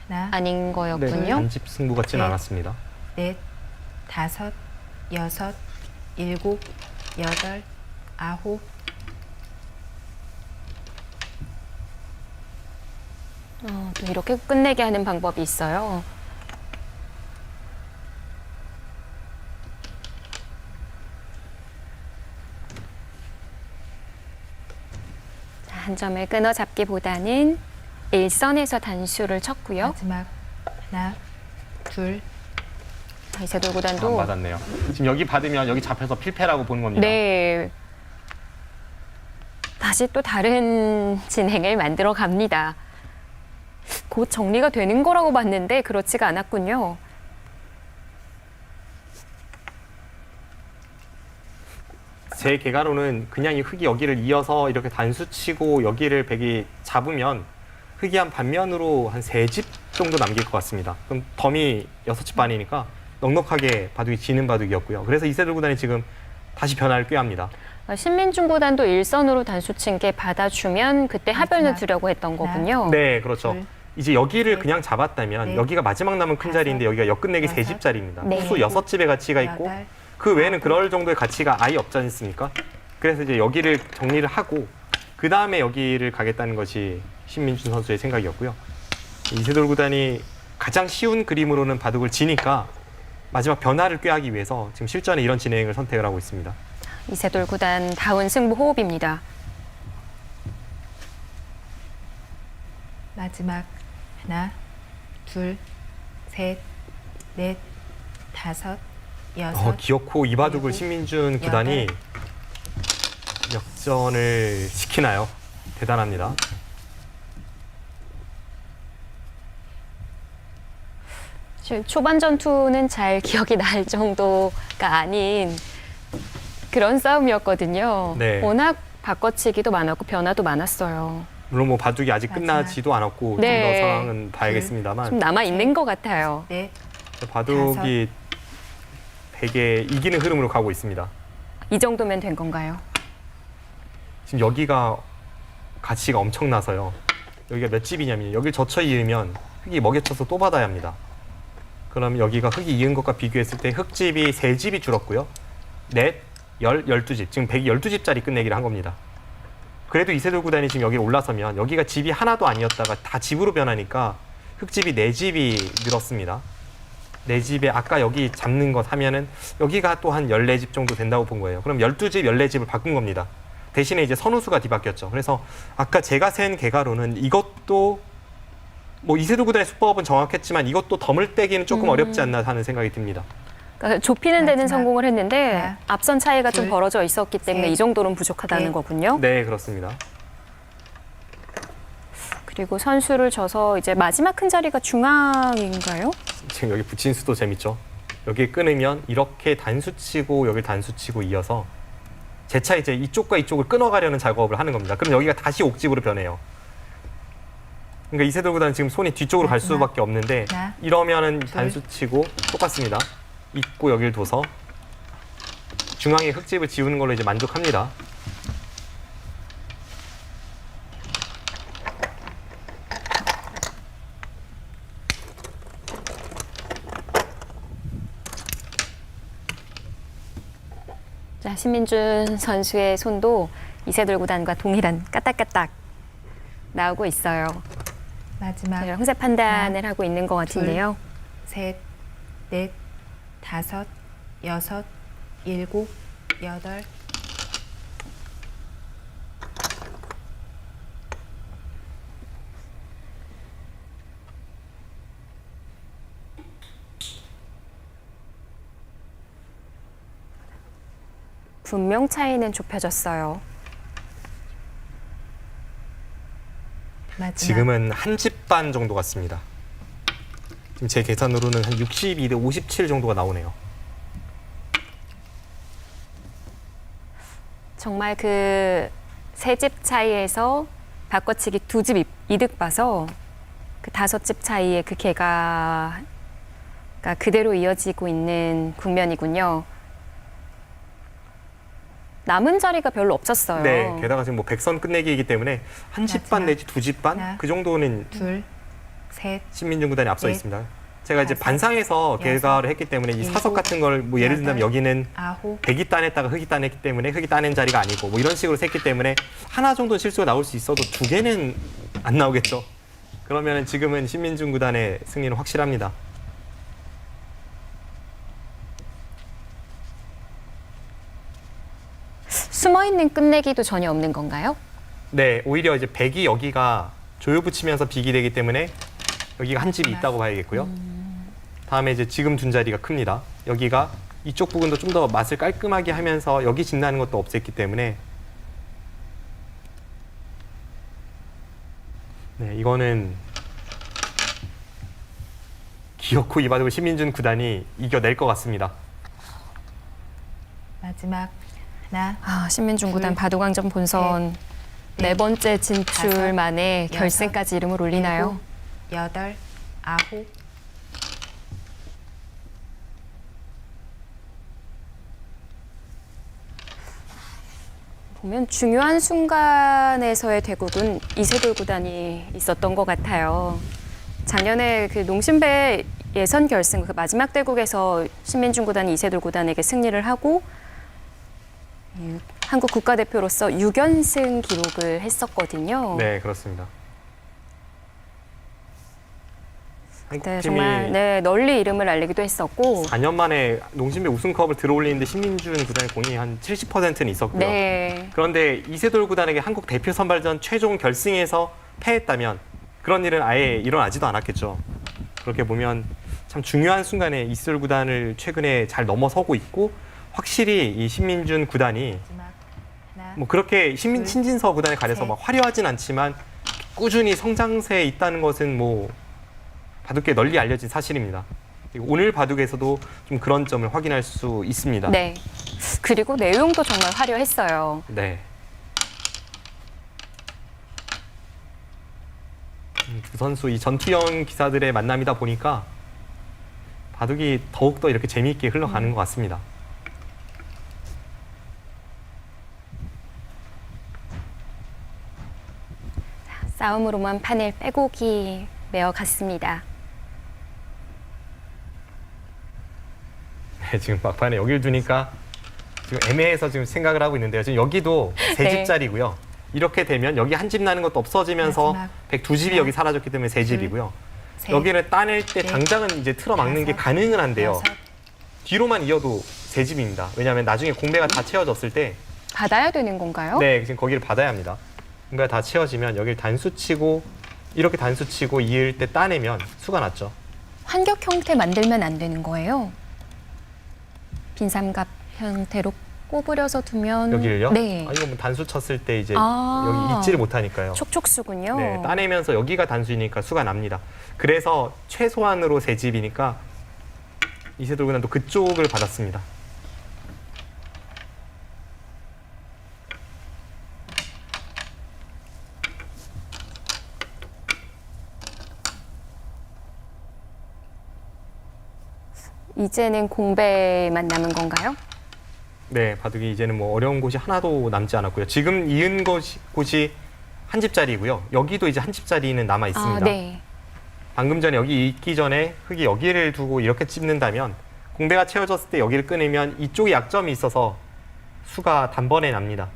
하나, 아닌 네, 거였군요. 단집 승부 같지는 네. 않았습니다. 넷, 다섯, 여섯, 일곱, 여덟, 아홉, 또 이렇게 끝내게 하는 방법이 있어요. 자, 한 점을 끊어 잡기보다는 일선에서 단수를 쳤고요. 마지막 하나, 둘, 이세돌 안 구단도 받았네요. 지금 여기 받으면 여기 잡혀서 필패라고 보는 겁니다. 네. 다시 또 다른 진행을 만들어 갑니다. 곧 정리가 되는 거라고 봤는데 그렇지가 않았군요. 제 개가로는 그냥 이 흙이 여기를 이어서 이렇게 단수 치고 여기를 백이 잡으면 흙이 한 반면으로 한 3집 정도 남길 것 같습니다. 그럼 덤이 6집 반이니까 넉넉하게 바둑이 지는 바둑이었고요. 그래서 이세돌 구단이 지금 다시 변화를 꾀합니다. 신민중 구단도 일선으로 단수 친 게 받아주면 그때 하변을 마지막 두려고 했던 거군요. 네, 그렇죠. 둘, 이제 여기를 넷, 그냥 잡았다면 넷, 여기가 마지막 남은 큰 다섯, 자리인데 여기가 엮끝내기 여섯, 3집짜리입니다. 네. 호수 6집의 가치가 있고 여덟, 그 외에는 그럴 정도의 가치가 아예 없지 않습니까? 그래서 이제 여기를 정리를 하고 그 다음에 여기를 가겠다는 것이 신민준 선수의 생각이었고요. 이세돌 구단이 가장 쉬운 그림으로는 바둑을 지니까 마지막 변화를 꾀하기 위해서 지금 실전에 이런 진행을 선택을 하고 있습니다. 이세돌 구단 다운 승부 호흡입니다. 마지막 하나, 둘, 셋, 넷, 다섯, 여섯, 기어코 이 바둑을 일곱, 신민준 구단이 여덟. 역전을 시키나요? 대단합니다. 초반 전투는 잘 기억이 날 정도가 아닌 그런 싸움이었거든요. 네. 워낙 바꿔치기도 많았고 변화도 많았어요. 물론 뭐 바둑이 아직 마지막. 끝나지도 않았고 네. 좀 더 상황은 봐야겠습니다만 좀 남아 있는 것 같아요. 넷, 바둑이 되게 이기는 흐름으로 가고 있습니다. 이 정도면 된 건가요? 지금 여기가 가치가 엄청나서요. 여기가 몇 집이냐면 여기를 젖혀 이으면 흙이 먹여쳐서 또 받아야 합니다. 그럼 여기가 흙이 이은 것과 비교했을 때 흙집이 3집이 줄었고요. 넷, 12집. 지금 112집짜리 끝내기를 한 겁니다. 그래도 이세돌 구단이 지금 여기 올라서면 여기가 집이 하나도 아니었다가 다 집으로 변하니까 흙집이 4집이 늘었습니다. 4집에 아까 여기 잡는 것 하면은 여기가 또 한 14집 정도 된다고 본 거예요. 그럼 12집, 14집을 바꾼 겁니다. 대신에 이제 선우수가 뒤바뀌었죠. 그래서 아까 제가 센 개가로는 이것도 뭐 이세돌 구단의 수법은 정확했지만 이것도 덤을 떼기는 조금 어렵지 않나 하는 생각이 듭니다. 그러니까 좁히는 데는 마지막. 성공을 했는데 하나, 앞선 차이가 좀 둘, 벌어져 있었기 때문에 셋, 이 정도는 부족하다는 넷. 거군요. 네, 그렇습니다. 그리고 선수를 져서 이제 마지막 큰 자리가 중앙인가요? 지금 여기 붙인 수도 재밌죠. 여기 끊으면 이렇게 단수 치고 여기 단수 치고 이어서 재차 이제 이쪽과 이쪽을 끊어가려는 작업을 하는 겁니다. 그럼 여기가 다시 옥집으로 변해요. 그러니까 이세돌 구단은 지금 손이 뒤쪽으로 갈 마지막. 수밖에 없는데 하나, 이러면은 단수 치고 똑같습니다. 있고 여기를 둬서 중앙에 흙집을 지우는 걸로 이제 만족합니다. 자, 신민준 선수의 손도 이세돌 구단과 동일한 까딱까딱 나오고 있어요. 마지막 형세 판단을 하고 있는 것 같은데요. 셋, 넷, 다섯, 여섯, 일곱, 여덟, 분명 차이는 좁혀졌어요. 마지막 지금은 한 집 반 정도 같습니다. 지금 제 계산으로는 한 62대 57 정도가 나오네요. 정말 그 세 집 차이에서 바꿔치기 두 집 이득 봐서 그 다섯 집 차이의 그 개가 그대로 이어지고 있는 국면이군요. 남은 자리가 별로 없었어요. 네, 게다가 지금 뭐 백선 끝내기이기 때문에 한 집 반 마지막 내지 두 집 반? 하나, 그 정도는 둘, 셋, 신민중 구단이 앞서 넷, 있습니다. 제가 이제 다섯, 반상에서 결과를 했기 때문에 이 일곱, 사석 같은 걸 뭐 예를 든다면 여덟, 여기는 아홉, 백이 따냈다가 흑이 따냈기 때문에 흑이 따낸 자리가 아니고 뭐 이런 식으로 셌기 때문에 하나 정도는 실수가 나올 수 있어도 두 개는 안 나오겠죠. 그러면 지금은 신민중 구단의 승리는 확실합니다. 숨어있는 끝내기도 전혀 없는 건가요? 네, 오히려 이제 백이 여기가 조여 붙이면서 빅이 되기 때문에 여기가 한 집이 있다고 봐야겠고요. 다음에 이제 지금 둔 자리가 큽니다. 여기가 이쪽 부분도 좀 더 맛을 깔끔하게 하면서 여기 진나는 것도 없앴기 때문에 네, 이거는 기어코 이바둑을 신민준 구단이 이겨낼 것 같습니다. 마지막 하나, 아, 신민중 구단 둘, 바둑왕전 본선 넷, 네 번째 진출만에 다섯, 결승까지 이름을 올리나요? 일곱, 여덟, 아홉, 보면 중요한 순간에서의 대국은 이세돌 구단이 있었던 것 같아요. 작년에 그 농심배 예선 결승 그 마지막 대국에서 신민중 구단이 이세돌 구단에게 승리를 하고 한국 국가대표로서 6연승 기록을 했었거든요. 네, 그렇습니다. 네, 한국팀이 정말 네, 널리 이름을 알리기도 했었고 4년 만에 농심배 우승컵을 들어올리는데 신민준 구단의 공이 한 70%는 있었고요. 네. 그런데 이세돌 구단에게 한국 대표 선발전 최종 결승에서 패했다면 그런 일은 아예 일어나지도 않았겠죠. 그렇게 보면 참 중요한 순간에 이세돌 구단을 최근에 잘 넘어서고 있고 확실히 이 신민준 구단이 마지막 하나, 뭐 그렇게 신진서 구단에 관해서 셋. 막 화려하진 않지만 꾸준히 성장세에 있다는 것은 뭐 바둑계 널리 알려진 사실입니다. 그리고 오늘 바둑에서도 좀 그런 점을 확인할 수 있습니다. 네. 그리고 내용도 정말 화려했어요. 네. 두 선수 이 전투형 기사들의 만남이다 보니까 바둑이 더욱더 이렇게 재미있게 흘러가는 것 같습니다. 싸움으로만 판을 빼곡히 메어갔습니다. 네, 지금 막판에 여기를 두니까 지금 애매해서 지금 생각을 하고 있는데요. 지금 여기도 세 네. 집짜리고요. 이렇게 되면 여기 한 집 나는 것도 없어지면서 마지막 102집이 여기 사라졌기 때문에 세 집이고요. 셋, 여기를 따낼 때 넷, 당장은 이제 틀어 막는 게 다섯, 가능은 한데요. 여섯, 뒤로만 이어도 세 집입니다. 왜냐하면 나중에 공배가 다 채워졌을 때 받아야 되는 건가요? 네, 지금 거기를 받아야 합니다. 공배가 다 채워지면 여기를 단수 치고 이렇게 단수 치고 이을 때 따내면 수가 났죠. 환격 형태 만들면 안 되는 거예요? 빈삼갑 형태로 꼬부려서 두면 여기를요? 네. 이거 뭐 단수 쳤을 때 이제 아. 여기 있지를 못하니까요. 촉촉수군요. 네, 따내면서 여기가 단수이니까 수가 납니다. 그래서 최소한으로 세 집이니까 이세돌 구단도 그쪽을 받았습니다. 이제는 공배만 남은 건가요? 네, 바둑이 이제는 뭐 어려운 곳이 하나도 남지 않았고요. 지금 이은 곳이 한 집짜리고요. 여기도 이제 한 집짜리는 남아 있습니다. 아, 네. 방금 전에 여기 있기 전에 흙이 여기를 두고 이렇게 찝는다면 공배가 채워졌을 때 여기를 끊으면 이쪽에 약점이 있어서 수가 단번에 납니다.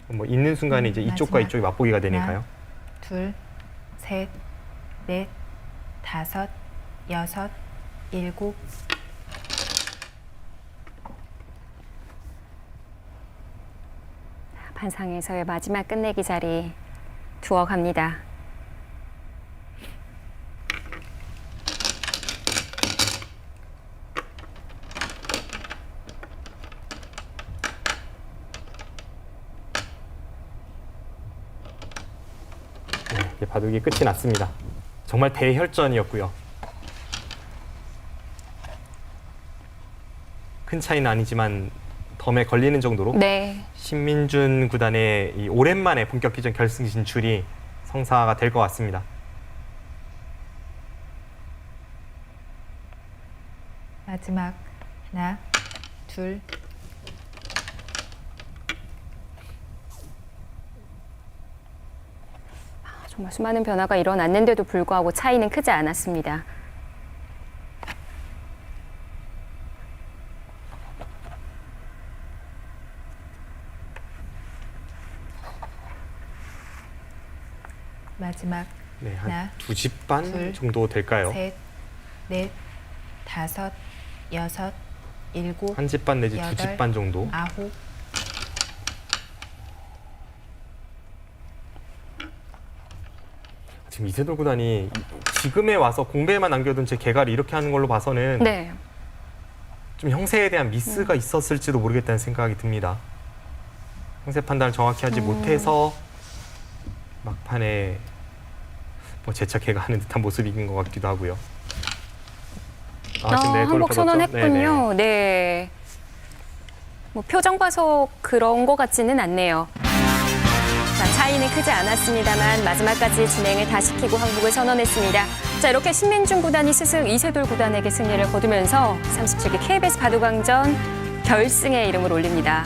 뭐 있는 순간에 이제 이쪽과 마지막. 이쪽이 맞보기가 되니까요. 둘, 셋, 넷, 다섯, 여섯, 일곱, 반상에서의 마지막 끝내기 자리 두어 갑니다. 바둑이 끝이 났습니다. 정말 대혈전이었고요. 큰 차이는 아니지만 덤에 걸리는 정도로 네. 신민준 구단의 이 오랜만에 본격기전 결승 진출이 성사가 될 것 같습니다. 마지막 하나, 둘, 정말 수많은 변화가 일어났는데도 불구하고 차이는 크지 않았습니다. 마지막 네, 하나, 한 2집 반 둘, 정도 될까요? 셋, 넷, 다섯, 여섯, 일곱, 한 집 반 내지 여덟, 2집 반 정도. 아홉, 지금 이세돌 구단이 지금에 와서 공배에만 남겨둔 제 개가를 이렇게 하는 걸로 봐서는 네. 좀 형세에 대한 미스가 있었을지도 모르겠다는 생각이 듭니다. 형세 판단을 정확히 하지 못해서 막판에 뭐 재차 개가 하는 듯한 모습인 것 같기도 하고요. 지금 네, 골을 한복 받았죠? 선언했군요. 네. 뭐 표정 봐서 그런 것 같지는 않네요. 자, 차이는 크지 않았습니다만 마지막까지 진행을 다 시키고 항복을 선언했습니다. 자, 이렇게 신민준 구단이 스승 이세돌 구단에게 승리를 거두면서 37기 KBS 바둑왕전 결승에 이름을 올립니다.